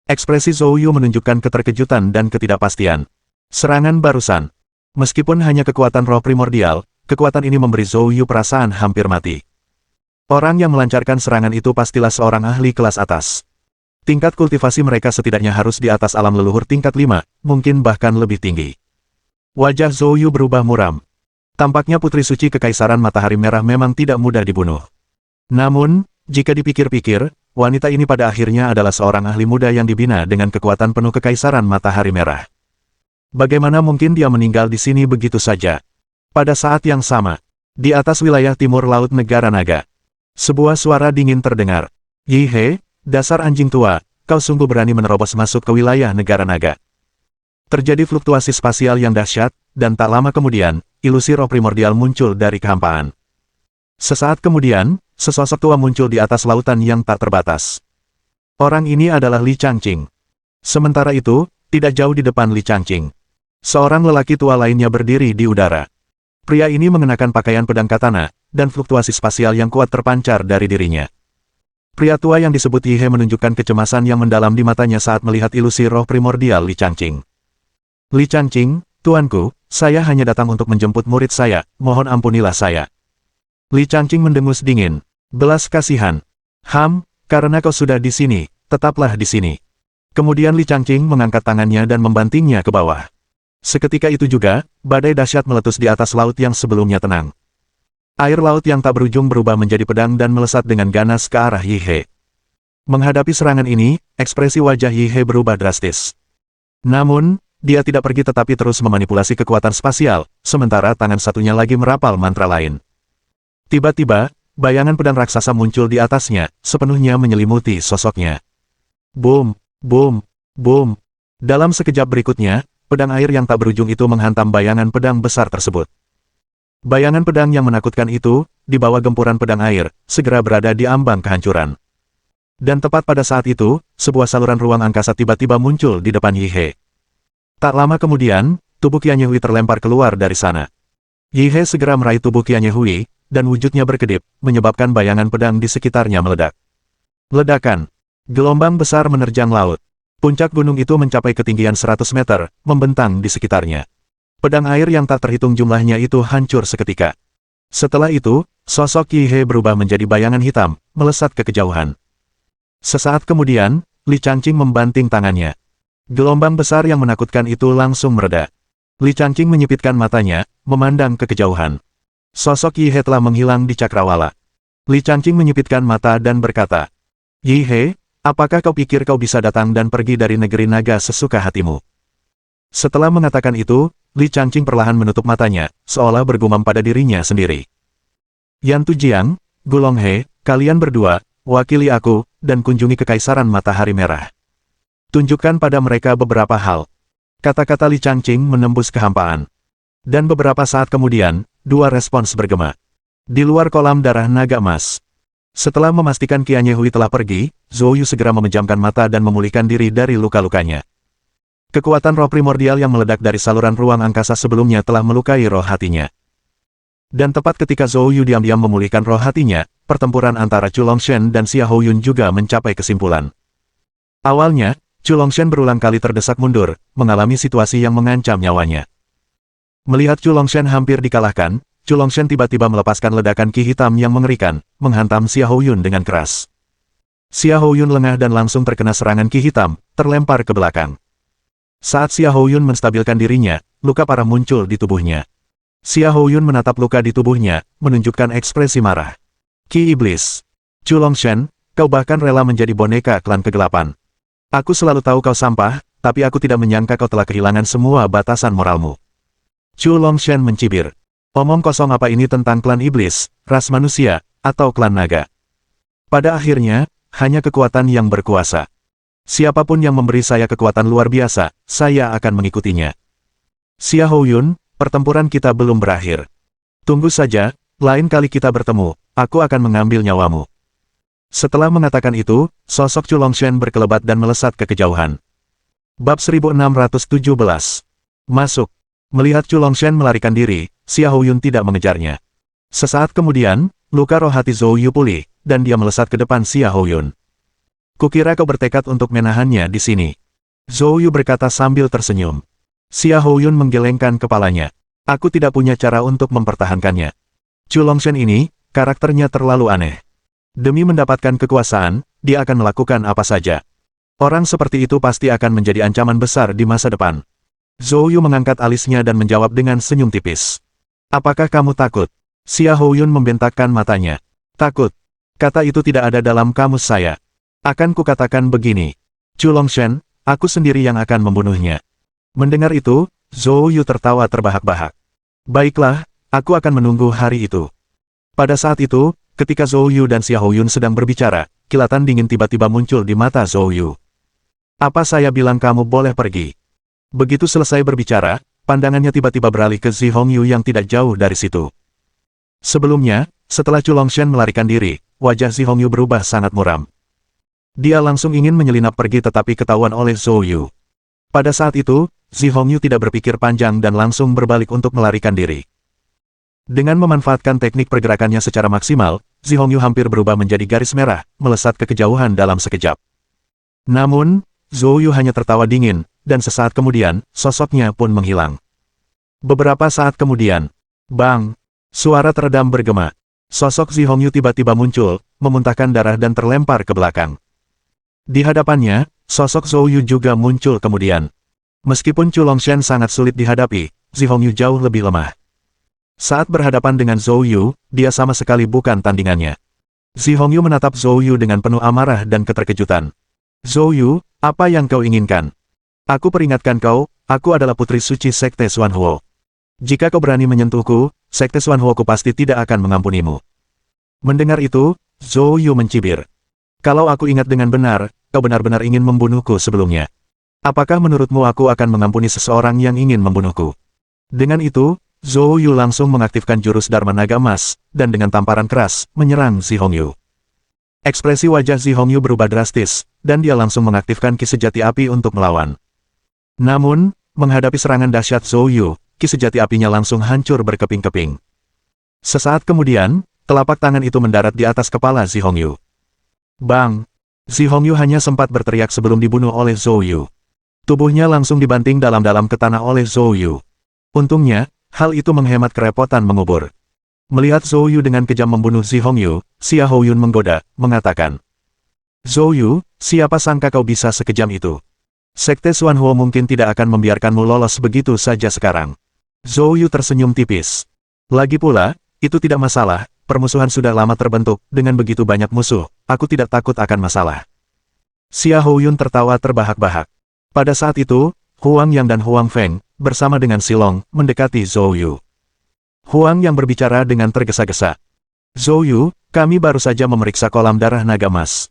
Ekspresi Zhou Yu menunjukkan keterkejutan dan ketidakpastian. Serangan barusan. Meskipun hanya kekuatan roh primordial, kekuatan ini memberi Zhou Yu perasaan hampir mati. Orang yang melancarkan serangan itu pastilah seorang ahli kelas atas. Tingkat kultivasi mereka setidaknya harus di atas alam leluhur tingkat 5, mungkin bahkan lebih tinggi. Wajah Zhou Yu berubah muram. Tampaknya Putri Suci Kekaisaran Matahari Merah memang tidak mudah dibunuh. Namun, jika dipikir-pikir, wanita ini pada akhirnya adalah seorang ahli muda yang dibina dengan kekuatan penuh Kekaisaran Matahari Merah. Bagaimana mungkin dia meninggal di sini begitu saja? Pada saat yang sama, di atas wilayah timur Laut Negara Naga, sebuah suara dingin terdengar. "Yi He, dasar anjing tua, kau sungguh berani menerobos masuk ke wilayah Negara Naga." Terjadi fluktuasi spasial yang dahsyat, dan tak lama kemudian, ilusi roh primordial muncul dari kehampaan. Sesaat kemudian, sesosok tua muncul di atas lautan yang tak terbatas. Orang ini adalah Li Changqing. Sementara itu, tidak jauh di depan Li Changqing, seorang lelaki tua lainnya berdiri di udara. Pria ini mengenakan pakaian pedang katana, dan fluktuasi spasial yang kuat terpancar dari dirinya. Pria tua yang disebut Yi He menunjukkan kecemasan yang mendalam di matanya saat melihat ilusi roh primordial Li Changqing. "Li Changqing, tuanku, saya hanya datang untuk menjemput murid saya, mohon ampunilah saya." Li Changqing mendengus dingin. "Belas kasihan. Karena kau sudah di sini, tetaplah di sini." Kemudian Li Changqing mengangkat tangannya dan membantingnya ke bawah. Seketika itu juga, badai dahsyat meletus di atas laut yang sebelumnya tenang. Air laut yang tak berujung berubah menjadi pedang dan melesat dengan ganas ke arah Yi He. Menghadapi serangan ini, ekspresi wajah Yi He berubah drastis. Namun, dia tidak pergi tetapi terus memanipulasi kekuatan spasial, sementara tangan satunya lagi merapal mantra lain. Tiba-tiba, bayangan pedang raksasa muncul di atasnya, sepenuhnya menyelimuti sosoknya. Boom, boom, boom. Dalam sekejap berikutnya, pedang air yang tak berujung itu menghantam bayangan pedang besar tersebut. Bayangan pedang yang menakutkan itu, di bawah gempuran pedang air, segera berada di ambang kehancuran. Dan tepat pada saat itu, sebuah saluran ruang angkasa tiba-tiba muncul di depan Yi He. Tak lama kemudian, tubuh Qian Hui terlempar keluar dari sana. Yi He segera meraih tubuh Qian Hui, dan wujudnya berkedip, menyebabkan bayangan pedang di sekitarnya meledak. Ledakan. Gelombang besar menerjang laut. Puncak gunung itu mencapai ketinggian 100 meter, membentang di sekitarnya. Pedang air yang tak terhitung jumlahnya itu hancur seketika. Setelah itu, sosok Yi He berubah menjadi bayangan hitam, melesat ke kejauhan. Sesaat kemudian, Li Changqing membanting tangannya. Gelombang besar yang menakutkan itu langsung mereda. Li Changqing menyipitkan matanya, memandang ke kejauhan. Sosok Yi He telah menghilang di cakrawala. Li Changqing menyipitkan mata dan berkata, "Yi He, apakah kau pikir kau bisa datang dan pergi dari negeri naga sesuka hatimu?" Setelah mengatakan itu, Li Changqing perlahan menutup matanya, seolah bergumam pada dirinya sendiri. "Yan Tujiang, Gulong He, kalian berdua, wakili aku, dan kunjungi Kekaisaran Matahari Merah. Tunjukkan pada mereka beberapa hal." Kata-kata Li Changqing menembus kehampaan. Dan beberapa saat kemudian, dua respons bergema. Di luar kolam darah naga emas. Setelah memastikan Qian Hui telah pergi, Zhou Yu segera memejamkan mata dan memulihkan diri dari luka-lukanya. Kekuatan roh primordial yang meledak dari saluran ruang angkasa sebelumnya telah melukai roh hatinya. Dan tepat ketika Zhou Yu diam-diam memulihkan roh hatinya, pertempuran antara Chu Longshen dan Xia Houyun juga mencapai kesimpulan. Awalnya, Chu Longshen berulang kali terdesak mundur, mengalami situasi yang mengancam nyawanya. Melihat Chu Longshen hampir dikalahkan, Chu Longshen tiba-tiba melepaskan ledakan ki hitam yang mengerikan, menghantam Xia Houyun dengan keras. Xia Houyun lengah dan langsung terkena serangan ki hitam, terlempar ke belakang. Saat Xia Houyun menstabilkan dirinya, luka parah muncul di tubuhnya. Xia Houyun menatap luka di tubuhnya, menunjukkan ekspresi marah. "Ki iblis. Chu Longshen, kau bahkan rela menjadi boneka klan kegelapan. Aku selalu tahu kau sampah, tapi aku tidak menyangka kau telah kehilangan semua batasan moralmu." Chu Longshen mencibir. Omong kosong apa ini tentang klan iblis, ras manusia, atau klan naga? Pada akhirnya, hanya kekuatan yang berkuasa. Siapapun yang memberi saya kekuatan luar biasa, saya akan mengikutinya. Xia Houyun, pertempuran kita belum berakhir. Tunggu saja, lain kali kita bertemu, aku akan mengambil nyawamu. Setelah mengatakan itu, sosok Chu Longshen berkelebat dan melesat ke kejauhan. Bab 1617. Masuk. Melihat Chu Longshan melarikan diri, Xia Houyun tidak mengejarnya. Sesaat kemudian, luka roh hati Zhou Yu pulih, dan dia melesat ke depan Xia Houyun. Kukira kau bertekad untuk menahannya di sini. Zhou Yu berkata sambil tersenyum. Xia Houyun menggelengkan kepalanya. Aku tidak punya cara untuk mempertahankannya. Chu Longshan ini, karakternya terlalu aneh. Demi mendapatkan kekuasaan, dia akan melakukan apa saja. Orang seperti itu pasti akan menjadi ancaman besar di masa depan. Zhou Yu mengangkat alisnya dan menjawab dengan senyum tipis. Apakah kamu takut? Xia Houyun membentakkan matanya. Takut. Kata itu tidak ada dalam kamus saya. Akan kukatakan begini. Chu Longshan, aku sendiri yang akan membunuhnya. Mendengar itu, Zhou Yu tertawa terbahak-bahak. Baiklah, aku akan menunggu hari itu. Pada saat itu, ketika Zhou Yu dan Xia Houyun sedang berbicara, kilatan dingin tiba-tiba muncul di mata Zhou Yu. Apa saya bilang kamu boleh pergi? Begitu selesai berbicara, pandangannya tiba-tiba beralih ke Zi Hongyu yang tidak jauh dari situ. Sebelumnya, setelah Chu Longshan melarikan diri, wajah Zi Hongyu berubah sangat muram. Dia langsung ingin menyelinap pergi tetapi ketahuan oleh Zhou Yu. Pada saat itu, Zi Hongyu tidak berpikir panjang dan langsung berbalik untuk melarikan diri. Dengan memanfaatkan teknik pergerakannya secara maksimal, Zi Hongyu hampir berubah menjadi garis merah, melesat ke kejauhan dalam sekejap. Namun, Zhou Yu hanya tertawa dingin, dan sesaat kemudian, sosoknya pun menghilang. Beberapa saat kemudian, bang! Suara teredam bergema. Sosok Zi Hongyu tiba-tiba muncul, memuntahkan darah dan terlempar ke belakang. Di hadapannya, sosok Zhou Yu juga muncul kemudian. Meskipun Chu Longshan sangat sulit dihadapi, Zi Hongyu jauh lebih lemah. Saat berhadapan dengan Zhou Yu, dia sama sekali bukan tandingannya. Zi Hongyu menatap Zhou Yu dengan penuh amarah dan keterkejutan. Zhou Yu, apa yang kau inginkan? Aku peringatkan kau, aku adalah putri suci Sekte Xuanhuo. Jika kau berani menyentuhku, Sekte Xuanhuo-ku pasti tidak akan mengampunimu. Mendengar itu, Zhou Yu mencibir. Kalau aku ingat dengan benar, kau benar-benar ingin membunuhku sebelumnya. Apakah menurutmu aku akan mengampuni seseorang yang ingin membunuhku? Dengan itu, Zhou Yu langsung mengaktifkan jurus Dharma Naga Emas, dan dengan tamparan keras, menyerang Zi Hongyu. Ekspresi wajah Zi Hongyu berubah drastis, dan dia langsung mengaktifkan Ki Sejati Api untuk melawan. Namun, menghadapi serangan dahsyat Zhou Yu, Ki Sejati Apinya langsung hancur berkeping-keping. Sesaat kemudian, telapak tangan itu mendarat di atas kepala Zi Hongyu. Bang! Zi Hongyu hanya sempat berteriak sebelum dibunuh oleh Zhou Yu. Tubuhnya langsung dibanting dalam-dalam ke tanah oleh Zhou Yu. Untungnya, hal itu menghemat kerepotan mengubur. Melihat Zhou Yu dengan kejam membunuh Zi Hongyu, Xia Houyun menggoda, mengatakan, Zhou Yu, siapa sangka kau bisa sekejam itu? Sekte Xuanhuo mungkin tidak akan membiarkanmu lolos begitu saja sekarang. Zhou Yu tersenyum tipis. Lagi pula, itu tidak masalah, permusuhan sudah lama terbentuk, dengan begitu banyak musuh, aku tidak takut akan masalah. Xia Houyun tertawa terbahak-bahak. Pada saat itu, Huang Yang dan Huang Feng, bersama dengan Silong, mendekati Zhou Yu. Huang Yang berbicara dengan tergesa-gesa. Zhou Yu, kami baru saja memeriksa kolam darah naga emas.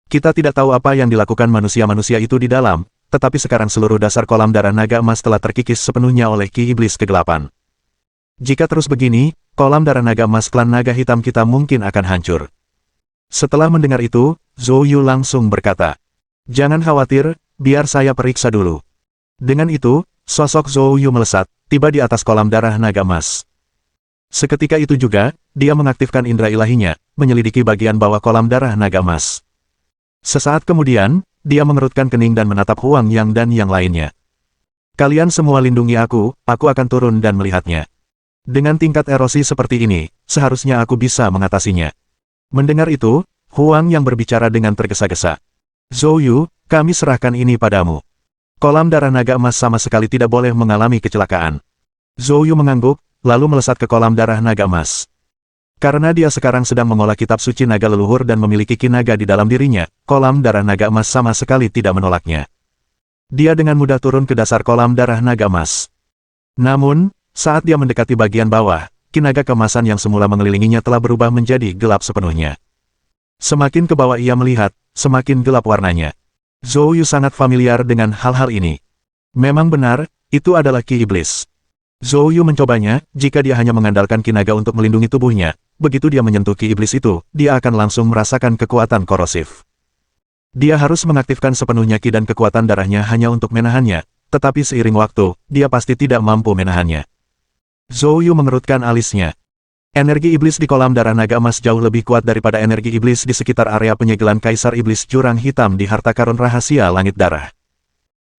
Kita tidak tahu apa yang dilakukan manusia-manusia itu di dalam, tetapi sekarang seluruh dasar kolam darah naga emas telah terkikis sepenuhnya oleh Ki Iblis Kegelapan. Jika terus begini, kolam darah naga emas klan naga hitam kita mungkin akan hancur. Setelah mendengar itu, Zhou Yu langsung berkata, jangan khawatir, biar saya periksa dulu. Dengan itu, sosok Zhou Yu melesat, tiba di atas kolam darah naga emas. Seketika itu juga, dia mengaktifkan indera ilahinya, menyelidiki bagian bawah kolam darah naga emas. Sesaat kemudian, dia mengerutkan kening dan menatap Huang Yang dan yang lainnya. Kalian semua lindungi aku akan turun dan melihatnya. Dengan tingkat erosi seperti ini, seharusnya aku bisa mengatasinya. Mendengar itu, Huang Yang berbicara dengan tergesa-gesa. Zhou Yu, kami serahkan ini padamu. Kolam darah naga emas sama sekali tidak boleh mengalami kecelakaan. Zhou Yu mengangguk, lalu melesat ke kolam darah naga emas. Karena dia sekarang sedang mengolah kitab suci naga leluhur dan memiliki ki naga di dalam dirinya, kolam darah naga emas sama sekali tidak menolaknya. Dia dengan mudah turun ke dasar kolam darah naga emas. Namun, saat dia mendekati bagian bawah, ki naga kemasan yang semula mengelilinginya telah berubah menjadi gelap sepenuhnya. Semakin ke bawah ia melihat, semakin gelap warnanya. Zhou Yu sangat familiar dengan hal-hal ini. Memang benar, itu adalah ki iblis. Zhou Yu mencobanya, jika dia hanya mengandalkan ki naga untuk melindungi tubuhnya, begitu dia menyentuh ki iblis itu, dia akan langsung merasakan kekuatan korosif. Dia harus mengaktifkan sepenuhnya ki dan kekuatan darahnya hanya untuk menahannya, tetapi seiring waktu, dia pasti tidak mampu menahannya. Zhou Yu mengerutkan alisnya. Energi iblis di kolam darah naga emas jauh lebih kuat daripada energi iblis di sekitar area penyegelan Kaisar Iblis Jurang Hitam di harta karun rahasia Langit Darah.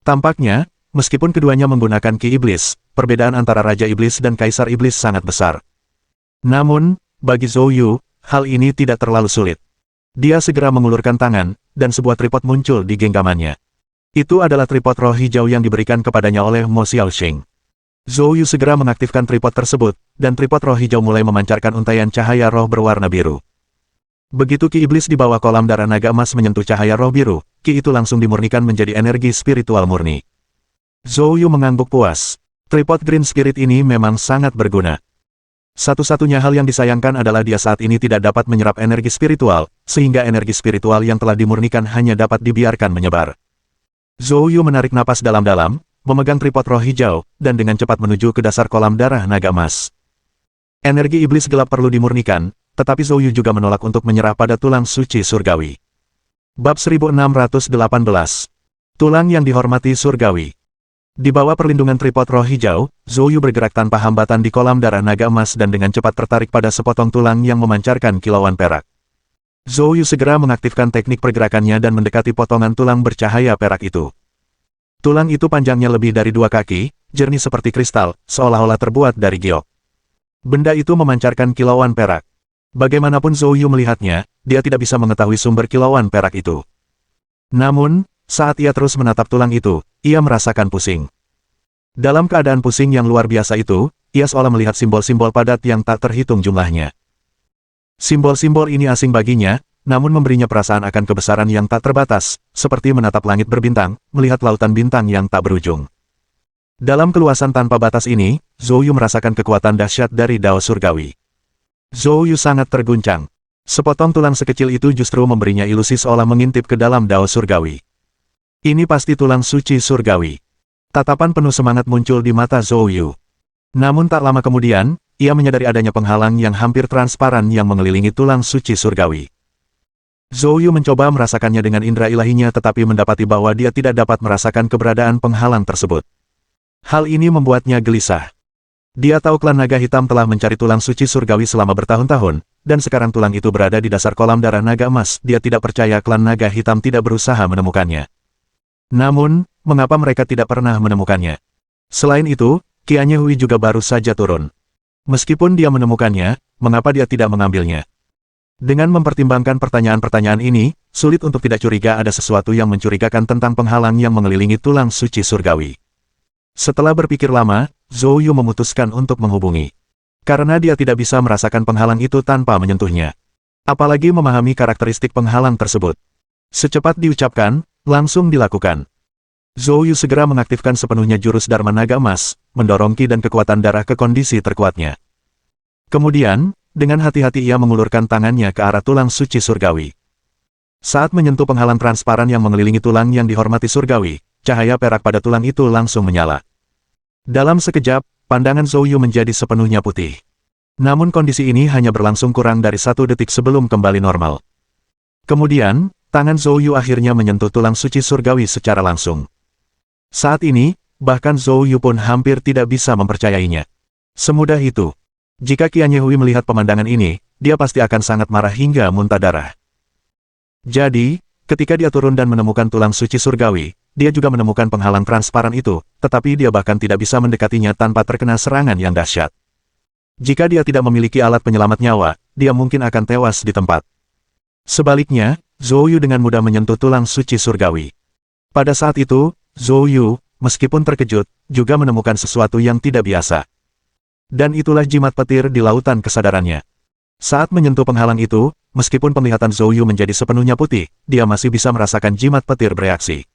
Tampaknya, meskipun keduanya menggunakan ki iblis, perbedaan antara Raja Iblis dan Kaisar Iblis sangat besar. Namun, bagi Zhou Yu, hal ini tidak terlalu sulit. Dia segera mengulurkan tangan, dan sebuah tripod muncul di genggamannya. Itu adalah tripod roh hijau yang diberikan kepadanya oleh Mo Xiaoxing. Zhou Yu segera mengaktifkan tripod tersebut, dan tripod roh hijau mulai memancarkan untaian cahaya roh berwarna biru. Begitu ki iblis di bawah kolam darah naga emas menyentuh cahaya roh biru, ki itu langsung dimurnikan menjadi energi spiritual murni. Zhou Yu mengangguk puas. Tripod Green Spirit ini memang sangat berguna. Satu-satunya hal yang disayangkan adalah dia saat ini tidak dapat menyerap energi spiritual, sehingga energi spiritual yang telah dimurnikan hanya dapat dibiarkan menyebar. Zhou Yu menarik napas dalam-dalam, memegang tripod roh hijau, dan dengan cepat menuju ke dasar kolam darah naga emas. Energi iblis gelap perlu dimurnikan, tetapi Zhou Yu juga menolak untuk menyerah pada tulang suci surgawi. Bab 1618. Tulang yang dihormati surgawi. Di bawah perlindungan tripod roh hijau, Zhou Yu bergerak tanpa hambatan di kolam darah naga emas dan dengan cepat tertarik pada sepotong tulang yang memancarkan kilauan perak. Zhou Yu segera mengaktifkan teknik pergerakannya dan mendekati potongan tulang bercahaya perak itu. Tulang itu panjangnya lebih dari 2 kaki, jernih seperti kristal, seolah-olah terbuat dari giok. Benda itu memancarkan kilauan perak. Bagaimanapun Zhou Yu melihatnya, dia tidak bisa mengetahui sumber kilauan perak itu. Namun, saat ia terus menatap tulang itu, ia merasakan pusing. Dalam keadaan pusing yang luar biasa itu, ia seolah melihat simbol-simbol padat yang tak terhitung jumlahnya. Simbol-simbol ini asing baginya, namun memberinya perasaan akan kebesaran yang tak terbatas, seperti menatap langit berbintang, melihat lautan bintang yang tak berujung. Dalam keluasan tanpa batas ini, Zhou Yu merasakan kekuatan dahsyat dari Dao Surgawi. Zhou Yu sangat terguncang. Sepotong tulang sekecil itu justru memberinya ilusi seolah mengintip ke dalam Dao Surgawi. Ini pasti tulang suci surgawi. Tatapan penuh semangat muncul di mata Zhou Yu. Namun tak lama kemudian, ia menyadari adanya penghalang yang hampir transparan yang mengelilingi tulang suci surgawi. Zhou Yu mencoba merasakannya dengan indera ilahinya tetapi mendapati bahwa dia tidak dapat merasakan keberadaan penghalang tersebut. Hal ini membuatnya gelisah. Dia tahu klan naga hitam telah mencari tulang suci surgawi selama bertahun-tahun, dan sekarang tulang itu berada di dasar kolam darah naga emas. Dia tidak percaya klan naga hitam tidak berusaha menemukannya. Namun, mengapa mereka tidak pernah menemukannya? Selain itu, Qianye Hui juga baru saja turun. Meskipun dia menemukannya, mengapa dia tidak mengambilnya? Dengan mempertimbangkan pertanyaan-pertanyaan ini, sulit untuk tidak curiga ada sesuatu yang mencurigakan tentang penghalang yang mengelilingi tulang suci surgawi. Setelah berpikir lama, Zhou Yu memutuskan untuk menghubungi. Karena dia tidak bisa merasakan penghalang itu tanpa menyentuhnya. Apalagi memahami karakteristik penghalang tersebut. Secepat diucapkan, langsung dilakukan. Zhou Yu segera mengaktifkan sepenuhnya jurus Dharma Naga Emas, mendorong ki dan kekuatan darah ke kondisi terkuatnya. Kemudian, dengan hati-hati ia mengulurkan tangannya ke arah tulang suci surgawi. Saat menyentuh penghalang transparan yang mengelilingi tulang yang dihormati surgawi, cahaya perak pada tulang itu langsung menyala. Dalam sekejap, pandangan Zhou Yu menjadi sepenuhnya putih. Namun kondisi ini hanya berlangsung kurang dari 1 detik sebelum kembali normal. Kemudian, tangan Zhou Yu akhirnya menyentuh tulang suci surgawi secara langsung. Saat ini, bahkan Zhou Yu pun hampir tidak bisa mempercayainya. Semudah itu. Jika Qianye Hui melihat pemandangan ini, dia pasti akan sangat marah hingga muntah darah. Jadi, ketika dia turun dan menemukan tulang suci surgawi, dia juga menemukan penghalang transparan itu, tetapi dia bahkan tidak bisa mendekatinya tanpa terkena serangan yang dahsyat. Jika dia tidak memiliki alat penyelamat nyawa, dia mungkin akan tewas di tempat. Sebaliknya, Zhou Yu dengan mudah menyentuh tulang suci surgawi. Pada saat itu, Zhou Yu, meskipun terkejut, juga menemukan sesuatu yang tidak biasa. Dan itulah jimat petir di lautan kesadarannya. Saat menyentuh penghalang itu, meskipun penglihatan Zhou Yu menjadi sepenuhnya putih, dia masih bisa merasakan jimat petir bereaksi.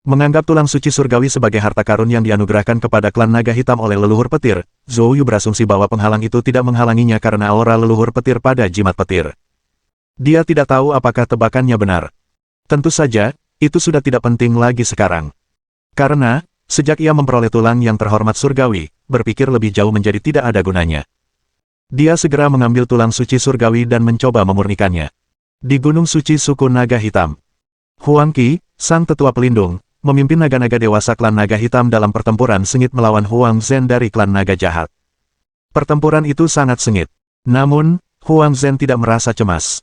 Menganggap tulang suci surgawi sebagai harta karun yang dianugerahkan kepada klan naga hitam oleh leluhur petir, Zhou Yu berasumsi bahwa penghalang itu tidak menghalanginya karena aura leluhur petir pada jimat petir. Dia tidak tahu apakah tebakannya benar. Tentu saja, itu sudah tidak penting lagi sekarang. Karena, sejak ia memperoleh tulang yang terhormat surgawi, berpikir lebih jauh menjadi tidak ada gunanya. Dia segera mengambil tulang suci surgawi dan mencoba memurnikannya. Di Gunung Suci Suku Naga Hitam, Huang Qi, sang tetua pelindung, memimpin naga-naga dewasa klan naga hitam dalam pertempuran sengit melawan Huang Zhen dari klan naga jahat. Pertempuran itu sangat sengit. Namun, Huang Zhen tidak merasa cemas.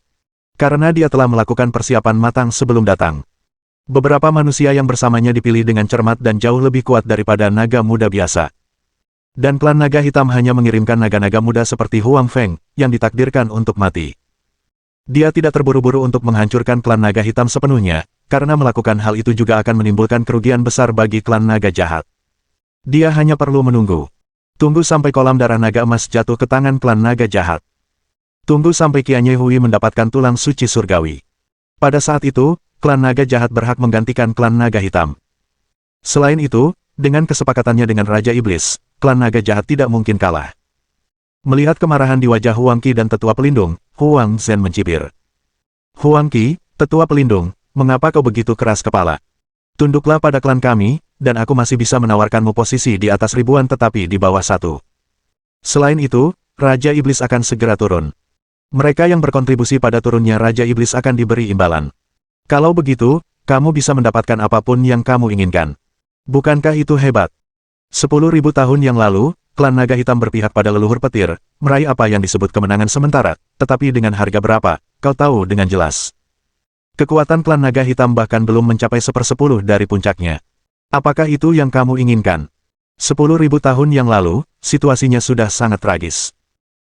Karena dia telah melakukan persiapan matang sebelum datang. Beberapa manusia yang bersamanya dipilih dengan cermat dan jauh lebih kuat daripada naga muda biasa. Dan klan naga hitam hanya mengirimkan naga-naga muda seperti Huang Feng, yang ditakdirkan untuk mati. Dia tidak terburu-buru untuk menghancurkan klan naga hitam sepenuhnya, karena melakukan hal itu juga akan menimbulkan kerugian besar bagi klan naga jahat. Dia hanya perlu menunggu. Tunggu sampai kolam darah naga emas jatuh ke tangan klan naga jahat. Tunggu sampai Qianye Hui mendapatkan tulang suci surgawi. Pada saat itu, klan naga jahat berhak menggantikan klan naga hitam. Selain itu, dengan kesepakatannya dengan Raja Iblis, klan naga jahat tidak mungkin kalah. Melihat kemarahan di wajah Huang Qi dan tetua pelindung, Huang Zhen mencibir. Huang Qi, tetua pelindung, mengapa kau begitu keras kepala? Tunduklah pada klan kami, dan aku masih bisa menawarkanmu posisi di atas ribuan tetapi di bawah satu. Selain itu, Raja Iblis akan segera turun. Mereka yang berkontribusi pada turunnya Raja Iblis akan diberi imbalan. Kalau begitu, kamu bisa mendapatkan apapun yang kamu inginkan. Bukankah itu hebat? 10.000 tahun yang lalu, klan naga hitam berpihak pada leluhur petir, meraih apa yang disebut kemenangan sementara, tetapi dengan harga berapa, kau tahu dengan jelas. Kekuatan klan naga hitam bahkan belum mencapai 1/10 dari puncaknya. Apakah itu yang kamu inginkan? 10.000 tahun yang lalu, situasinya sudah sangat tragis.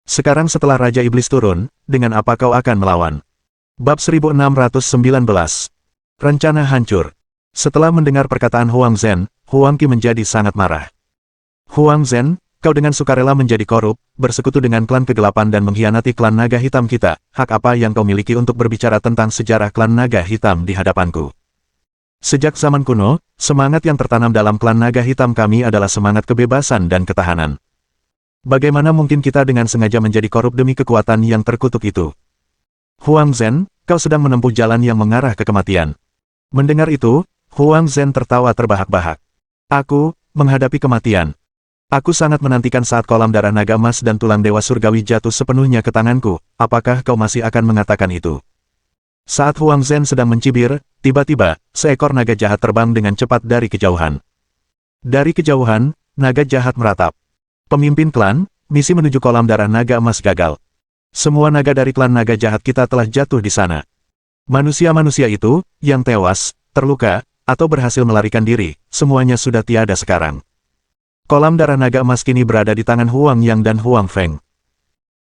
Sekarang setelah Raja Iblis turun, dengan apa kau akan melawan? Bab 1619. Rencana hancur. Setelah mendengar perkataan Huang Zhen, Huang Qi menjadi sangat marah. Huang Zhen, kau dengan sukarela menjadi korup, bersekutu dengan klan kegelapan dan mengkhianati klan naga hitam kita. Hak apa yang kau miliki untuk berbicara tentang sejarah klan naga hitam di hadapanku? Sejak zaman kuno, semangat yang tertanam dalam klan naga hitam kami adalah semangat kebebasan dan ketahanan. Bagaimana mungkin kita dengan sengaja menjadi korup demi kekuatan yang terkutuk itu? Huang Zhen, kau sedang menempuh jalan yang mengarah ke kematian. Mendengar itu, Huang Zhen tertawa terbahak-bahak. Aku, menghadapi kematian. Aku sangat menantikan saat kolam darah naga emas dan tulang dewa surgawi jatuh sepenuhnya ke tanganku. Apakah kau masih akan mengatakan itu? Saat Huang Zhen sedang mencibir, tiba-tiba, seekor naga jahat terbang dengan cepat dari kejauhan. Dari kejauhan, naga jahat meratap. Pemimpin klan, misi menuju kolam darah naga emas gagal. Semua naga dari klan naga jahat kita telah jatuh di sana. Manusia-manusia itu, yang tewas, terluka, atau berhasil melarikan diri, semuanya sudah tiada sekarang. Kolam darah naga emas kini berada di tangan Huang Yang dan Huang Feng.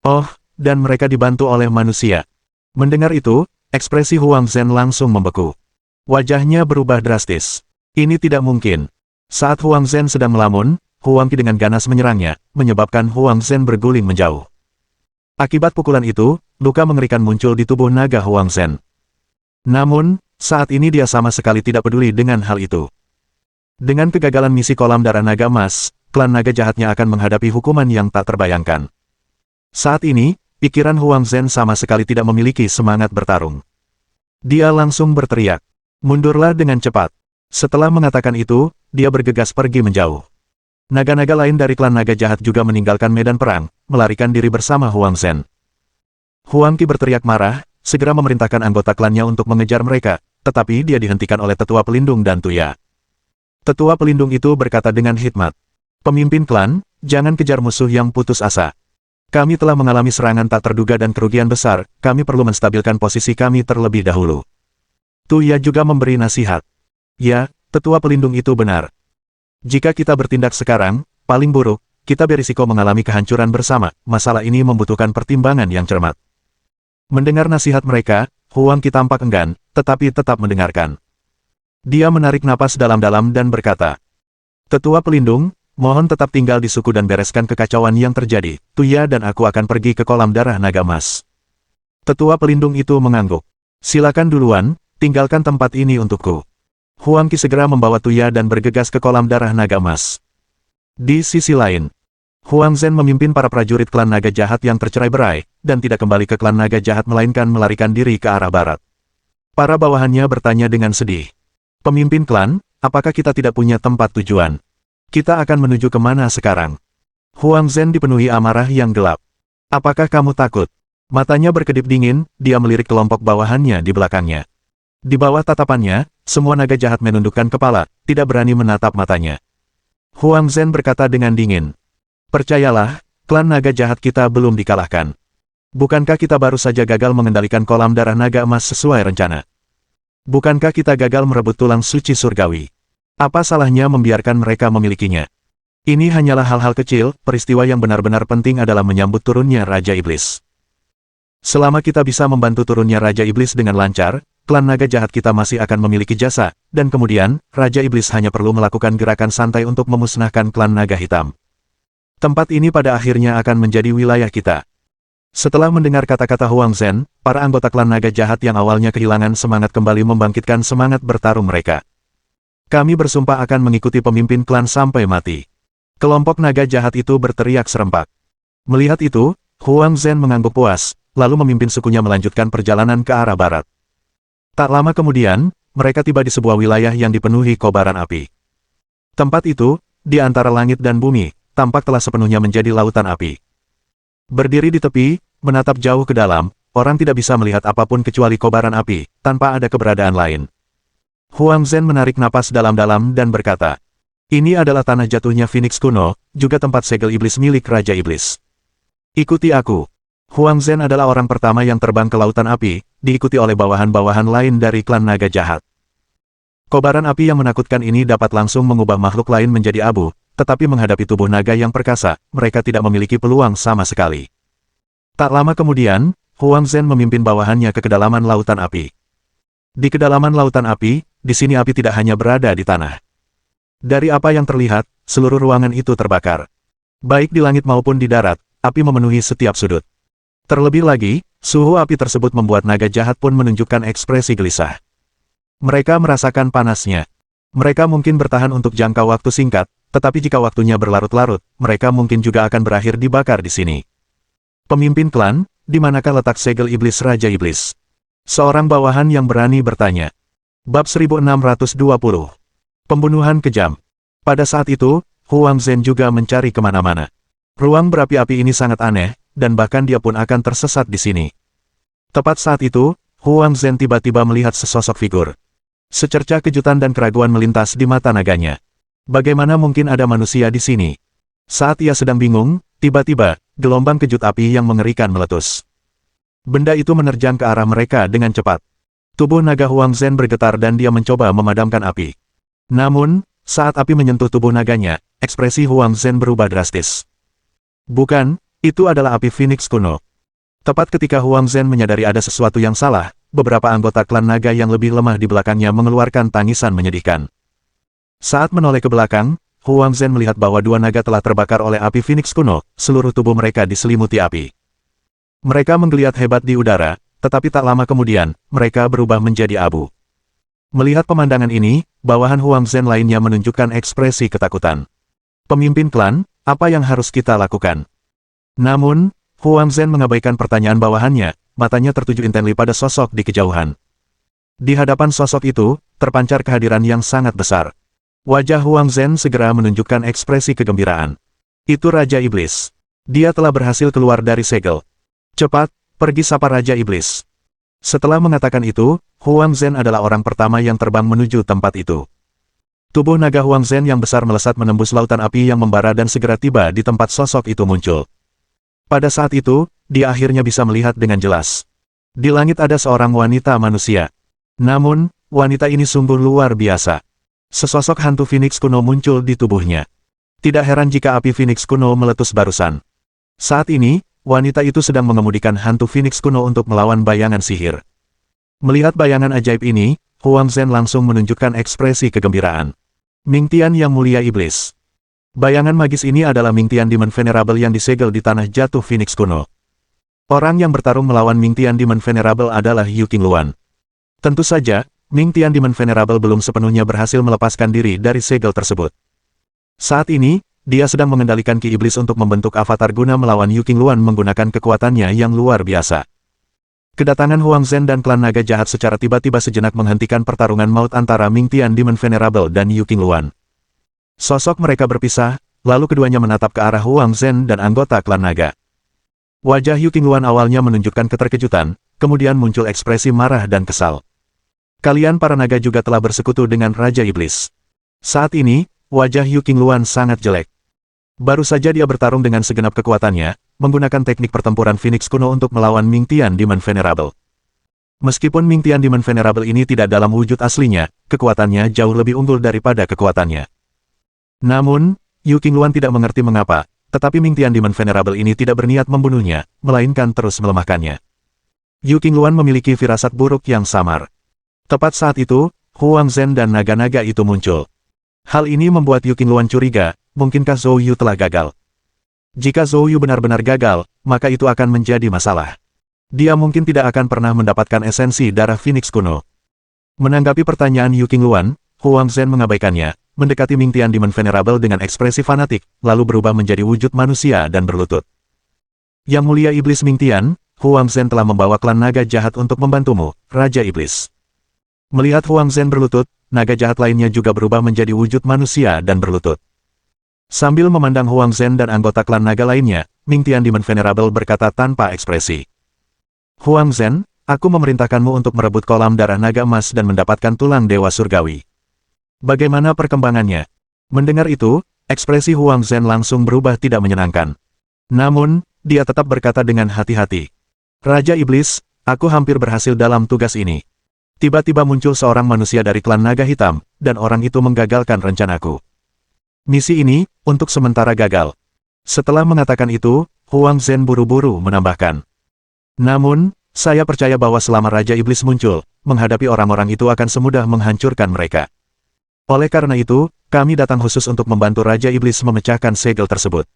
Oh, dan mereka dibantu oleh manusia. Mendengar itu, ekspresi Huang Zhen langsung membeku. Wajahnya berubah drastis. Ini tidak mungkin. Saat Huang Zhen sedang melamun, Huang Qi dengan ganas menyerangnya, menyebabkan Huang Zhen berguling menjauh. Akibat pukulan itu, luka mengerikan muncul di tubuh naga Huang Zhen. Namun, saat ini dia sama sekali tidak peduli dengan hal itu. Dengan kegagalan misi kolam darah naga emas, klan naga jahatnya akan menghadapi hukuman yang tak terbayangkan. Saat ini, pikiran Huang Zhen sama sekali tidak memiliki semangat bertarung. Dia langsung berteriak, "Mundurlah dengan cepat." Setelah mengatakan itu, dia bergegas pergi menjauh. Naga-naga lain dari klan naga jahat juga meninggalkan medan perang, melarikan diri bersama Huang Zhen. Huang Qi berteriak marah, segera memerintahkan anggota klannya untuk mengejar mereka, tetapi dia dihentikan oleh tetua pelindung dan Tuya. Tetua pelindung itu berkata dengan hikmat, "Pemimpin klan, jangan kejar musuh yang putus asa. Kami telah mengalami serangan tak terduga dan kerugian besar, kami perlu menstabilkan posisi kami terlebih dahulu." Tuya juga memberi nasihat. Ya, tetua pelindung itu benar. Jika kita bertindak sekarang, paling buruk, kita berisiko mengalami kehancuran bersama. Masalah ini membutuhkan pertimbangan yang cermat. Mendengar nasihat mereka, Huang Qi tampak enggan, tetapi tetap mendengarkan. Dia menarik napas dalam-dalam dan berkata, "Tetua pelindung, mohon tetap tinggal di suku dan bereskan kekacauan yang terjadi. Tuya dan aku akan pergi ke kolam darah naga emas." Tetua pelindung itu mengangguk. "Silakan duluan, tinggalkan tempat ini untukku." Huang Qi segera membawa Tuya dan bergegas ke kolam darah naga emas. Di sisi lain, Huang Zhen memimpin para prajurit klan naga jahat yang tercerai-berai, dan tidak kembali ke klan naga jahat melainkan melarikan diri ke arah barat. Para bawahannya bertanya dengan sedih, "Pemimpin klan, apakah kita tidak punya tempat tujuan? Kita akan menuju kemana sekarang?" Huang Zhen dipenuhi amarah yang gelap. "Apakah kamu takut?" Matanya berkedip dingin, dia melirik kelompok bawahannya di belakangnya. Di bawah tatapannya, semua naga jahat menundukkan kepala, tidak berani menatap matanya. Huang Zhen berkata dengan dingin. Percayalah, klan naga jahat kita belum dikalahkan. Bukankah kita baru saja gagal mengendalikan kolam darah naga emas sesuai rencana? Bukankah kita gagal merebut tulang suci surgawi? Apa salahnya membiarkan mereka memilikinya? Ini hanyalah hal-hal kecil, peristiwa yang benar-benar penting adalah menyambut turunnya Raja Iblis. Selama kita bisa membantu turunnya Raja Iblis dengan lancar, klan naga jahat kita masih akan memiliki jasa, dan kemudian, Raja Iblis hanya perlu melakukan gerakan santai untuk memusnahkan klan naga hitam. Tempat ini pada akhirnya akan menjadi wilayah kita. Setelah mendengar kata-kata Huang Zhen, para anggota klan naga jahat yang awalnya kehilangan semangat kembali membangkitkan semangat bertarung mereka. Kami bersumpah akan mengikuti pemimpin klan sampai mati. Kelompok naga jahat itu berteriak serempak. Melihat itu, Huang Zhen mengangguk puas, lalu memimpin sukunya melanjutkan perjalanan ke arah barat. Tak lama kemudian, mereka tiba di sebuah wilayah yang dipenuhi kobaran api. Tempat itu, di antara langit dan bumi, tampak telah sepenuhnya menjadi lautan api. Berdiri di tepi, menatap jauh ke dalam, orang tidak bisa melihat apapun kecuali kobaran api, tanpa ada keberadaan lain. Huang Zhen menarik napas dalam-dalam dan berkata, ini adalah tanah jatuhnya Phoenix kuno, juga tempat segel iblis milik Raja Iblis. Ikuti aku. Huang Zhen adalah orang pertama yang terbang ke lautan api, diikuti oleh bawahan-bawahan lain dari klan naga jahat. Kobaran api yang menakutkan ini dapat langsung mengubah makhluk lain menjadi abu, tetapi menghadapi tubuh naga yang perkasa, mereka tidak memiliki peluang sama sekali. Tak lama kemudian, Huang Zhen memimpin bawahannya ke kedalaman lautan api. Di kedalaman lautan api, di sini api tidak hanya berada di tanah. Dari apa yang terlihat, seluruh ruangan itu terbakar. Baik di langit maupun di darat, api memenuhi setiap sudut. Terlebih lagi, suhu api tersebut membuat naga jahat pun menunjukkan ekspresi gelisah. Mereka merasakan panasnya. Mereka mungkin bertahan untuk jangka waktu singkat, tetapi jika waktunya berlarut-larut, mereka mungkin juga akan berakhir dibakar di sini. Pemimpin klan, di manakah letak segel iblis Raja Iblis? Seorang bawahan yang berani bertanya. Bab 1620. Pembunuhan kejam. Pada saat itu, Huang Zhen juga mencari kemana-mana. Ruang berapi-api ini sangat aneh, dan bahkan dia pun akan tersesat di sini. Tepat saat itu, Huang Zhen tiba-tiba melihat sesosok figur. Secercah kejutan dan keraguan melintas di mata naganya. Bagaimana mungkin ada manusia di sini? Saat ia sedang bingung, tiba-tiba, gelombang kejut api yang mengerikan meletus. Benda itu menerjang ke arah mereka dengan cepat. Tubuh naga Huang Zhen bergetar dan dia mencoba memadamkan api. Namun, saat api menyentuh tubuh naganya, ekspresi Huang Zhen berubah drastis. Bukan, itu adalah api Phoenix kuno. Tepat ketika Huang Zhen menyadari ada sesuatu yang salah, beberapa anggota klan naga yang lebih lemah di belakangnya mengeluarkan tangisan menyedihkan. Saat menoleh ke belakang, Huang Zhen melihat bahwa dua naga telah terbakar oleh api Phoenix kuno, seluruh tubuh mereka diselimuti api. Mereka menggeliat hebat di udara, tetapi tak lama kemudian, mereka berubah menjadi abu. Melihat pemandangan ini, bawahan Huang Zhen lainnya menunjukkan ekspresi ketakutan. Pemimpin klan, apa yang harus kita lakukan? Namun, Huang Zhen mengabaikan pertanyaan bawahannya, matanya tertuju intensely pada sosok di kejauhan. Di hadapan sosok itu, terpancar kehadiran yang sangat besar. Wajah Huang Zhen segera menunjukkan ekspresi kegembiraan. Itu Raja Iblis. Dia telah berhasil keluar dari segel. Cepat, pergi sapa Raja Iblis. Setelah mengatakan itu, Huang Zhen adalah orang pertama yang terbang menuju tempat itu. Tubuh naga Huang Zhen yang besar melesat menembus lautan api yang membara dan segera tiba di tempat sosok itu muncul. Pada saat itu, dia akhirnya bisa melihat dengan jelas. Di langit ada seorang wanita manusia. Namun, wanita ini sungguh luar biasa. Sesosok hantu Phoenix kuno muncul di tubuhnya. Tidak heran jika api Phoenix kuno meletus barusan. Saat ini, wanita itu sedang mengemudikan hantu Phoenix kuno untuk melawan bayangan sihir. Melihat bayangan ajaib ini, Huang Zhen langsung menunjukkan ekspresi kegembiraan. Mingtian yang mulia iblis. Bayangan magis ini adalah Mingtian Demon Venerable yang disegel di tanah jatuh Phoenix kuno. Orang yang bertarung melawan Mingtian Demon Venerable adalah Yu Qingluan. Tentu saja, Mingtian Demon Venerable belum sepenuhnya berhasil melepaskan diri dari segel tersebut. Saat ini, dia sedang mengendalikan Ki Iblis untuk membentuk avatar guna melawan Yu Qingluan menggunakan kekuatannya yang luar biasa. Kedatangan Huang Zhen dan klan naga jahat secara tiba-tiba sejenak menghentikan pertarungan maut antara Mingtian Demon Venerable dan Yu Qingluan. Sosok mereka berpisah, lalu keduanya menatap ke arah Huang Zhen dan anggota klan naga. Wajah Yu Qingluan awalnya menunjukkan keterkejutan, kemudian muncul ekspresi marah dan kesal. Kalian para naga juga telah bersekutu dengan Raja Iblis. Saat ini, wajah Yu Qingluan sangat jelek. Baru saja dia bertarung dengan segenap kekuatannya, menggunakan teknik pertempuran Phoenix kuno untuk melawan Ming Tian Demon Venerable. Meskipun Ming Tian Demon Venerable ini tidak dalam wujud aslinya, kekuatannya jauh lebih unggul daripada kekuatannya. Namun, Yu Qingluan tidak mengerti mengapa, tetapi Ming Tian Demon Venerable ini tidak berniat membunuhnya, melainkan terus melemahkannya. Yu Qingluan memiliki firasat buruk yang samar. Tepat saat itu, Huang Zhen dan naga-naga itu muncul. Hal ini membuat Yu Qingluan curiga, mungkinkah Zhou Yu telah gagal? Jika Zhou Yu benar-benar gagal, maka itu akan menjadi masalah. Dia mungkin tidak akan pernah mendapatkan esensi darah Phoenix kuno. Menanggapi pertanyaan Yu Qingluan, Huang Zhen mengabaikannya, mendekati Ming Tian Demon Venerable dengan ekspresi fanatik, lalu berubah menjadi wujud manusia dan berlutut. Yang mulia Iblis Ming Tian, Huang Zhen telah membawa klan naga jahat untuk membantumu, Raja Iblis. Melihat Huang Zhen berlutut, naga jahat lainnya juga berubah menjadi wujud manusia dan berlutut. Sambil memandang Huang Zhen dan anggota klan naga lainnya, Ming Tian Demon Venerable berkata tanpa ekspresi. Huang Zhen, aku memerintahkanmu untuk merebut kolam darah naga emas dan mendapatkan tulang dewa surgawi. Bagaimana perkembangannya? Mendengar itu, ekspresi Huang Zhen langsung berubah tidak menyenangkan. Namun, dia tetap berkata dengan hati-hati. Raja Iblis, aku hampir berhasil dalam tugas ini. Tiba-tiba muncul seorang manusia dari klan naga hitam, dan orang itu menggagalkan rencanaku. Misi ini, untuk sementara gagal. Setelah mengatakan itu, Huang Zhen buru-buru menambahkan. Namun, saya percaya bahwa selama Raja Iblis muncul, menghadapi orang-orang itu akan semudah menghancurkan mereka. Oleh karena itu, kami datang khusus untuk membantu Raja Iblis memecahkan segel tersebut.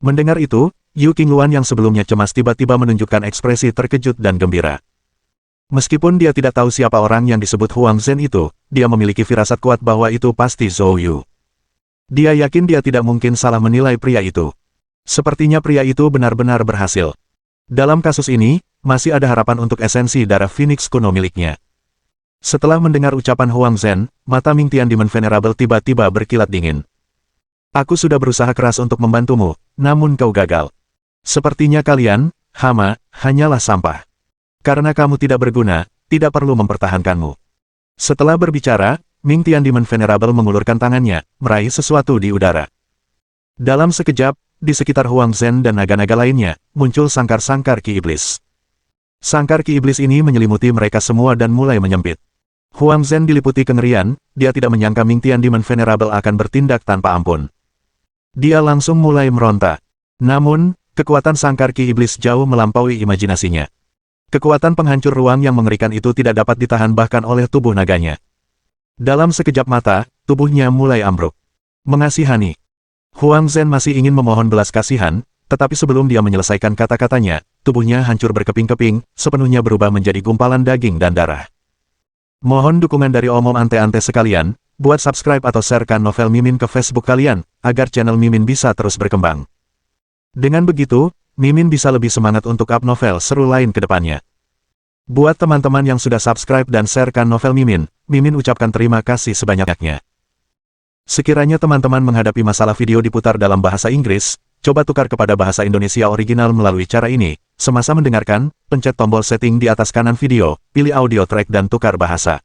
Mendengar itu, Yu Qingluan yang sebelumnya cemas tiba-tiba menunjukkan ekspresi terkejut dan gembira. Meskipun dia tidak tahu siapa orang yang disebut Huang Zhen itu, dia memiliki firasat kuat bahwa itu pasti Zhou Yu. Dia yakin dia tidak mungkin salah menilai pria itu. Sepertinya pria itu benar-benar berhasil. Dalam kasus ini, masih ada harapan untuk esensi darah Phoenix kuno miliknya. Setelah mendengar ucapan Huang Zhen, mata Ming Tian Demon Venerable tiba-tiba berkilat dingin. Aku sudah berusaha keras untuk membantumu, namun kau gagal. Sepertinya kalian, hama, hanyalah sampah. Karena kamu tidak berguna, tidak perlu mempertahankanmu. Setelah berbicara, Ming Tian Demon Venerable mengulurkan tangannya, meraih sesuatu di udara. Dalam sekejap, di sekitar Huang Zhen dan naga-naga lainnya, muncul sangkar-sangkar Ki Iblis. Sangkar Ki Iblis ini menyelimuti mereka semua dan mulai menyempit. Huang Zhen diliputi kengerian, dia tidak menyangka Ming Tian Demon Venerable akan bertindak tanpa ampun. Dia langsung mulai meronta. Namun, kekuatan sangkar Ki Iblis jauh melampaui imajinasinya. Kekuatan penghancur ruang yang mengerikan itu tidak dapat ditahan bahkan oleh tubuh naganya. Dalam sekejap mata, tubuhnya mulai ambruk. Mengasihani. Huang Zhen masih ingin memohon belas kasihan, tetapi sebelum dia menyelesaikan kata-katanya, tubuhnya hancur berkeping-keping, sepenuhnya berubah menjadi gumpalan daging dan darah. Mohon dukungan dari omom ante-ante sekalian, buat subscribe atau sharekan novel Mimin ke Facebook kalian, agar channel Mimin bisa terus berkembang. Dengan begitu, Mimin bisa lebih semangat untuk up novel seru lain ke depannya. Buat teman-teman yang sudah subscribe dan sharekan novel Mimin, Mimin ucapkan terima kasih sebanyak-banyaknya. Sekiranya teman-teman menghadapi masalah video diputar dalam bahasa Inggris, coba tukar kepada bahasa Indonesia original melalui cara ini. Semasa mendengarkan, pencet tombol setting di atas kanan video, pilih audio track dan tukar bahasa.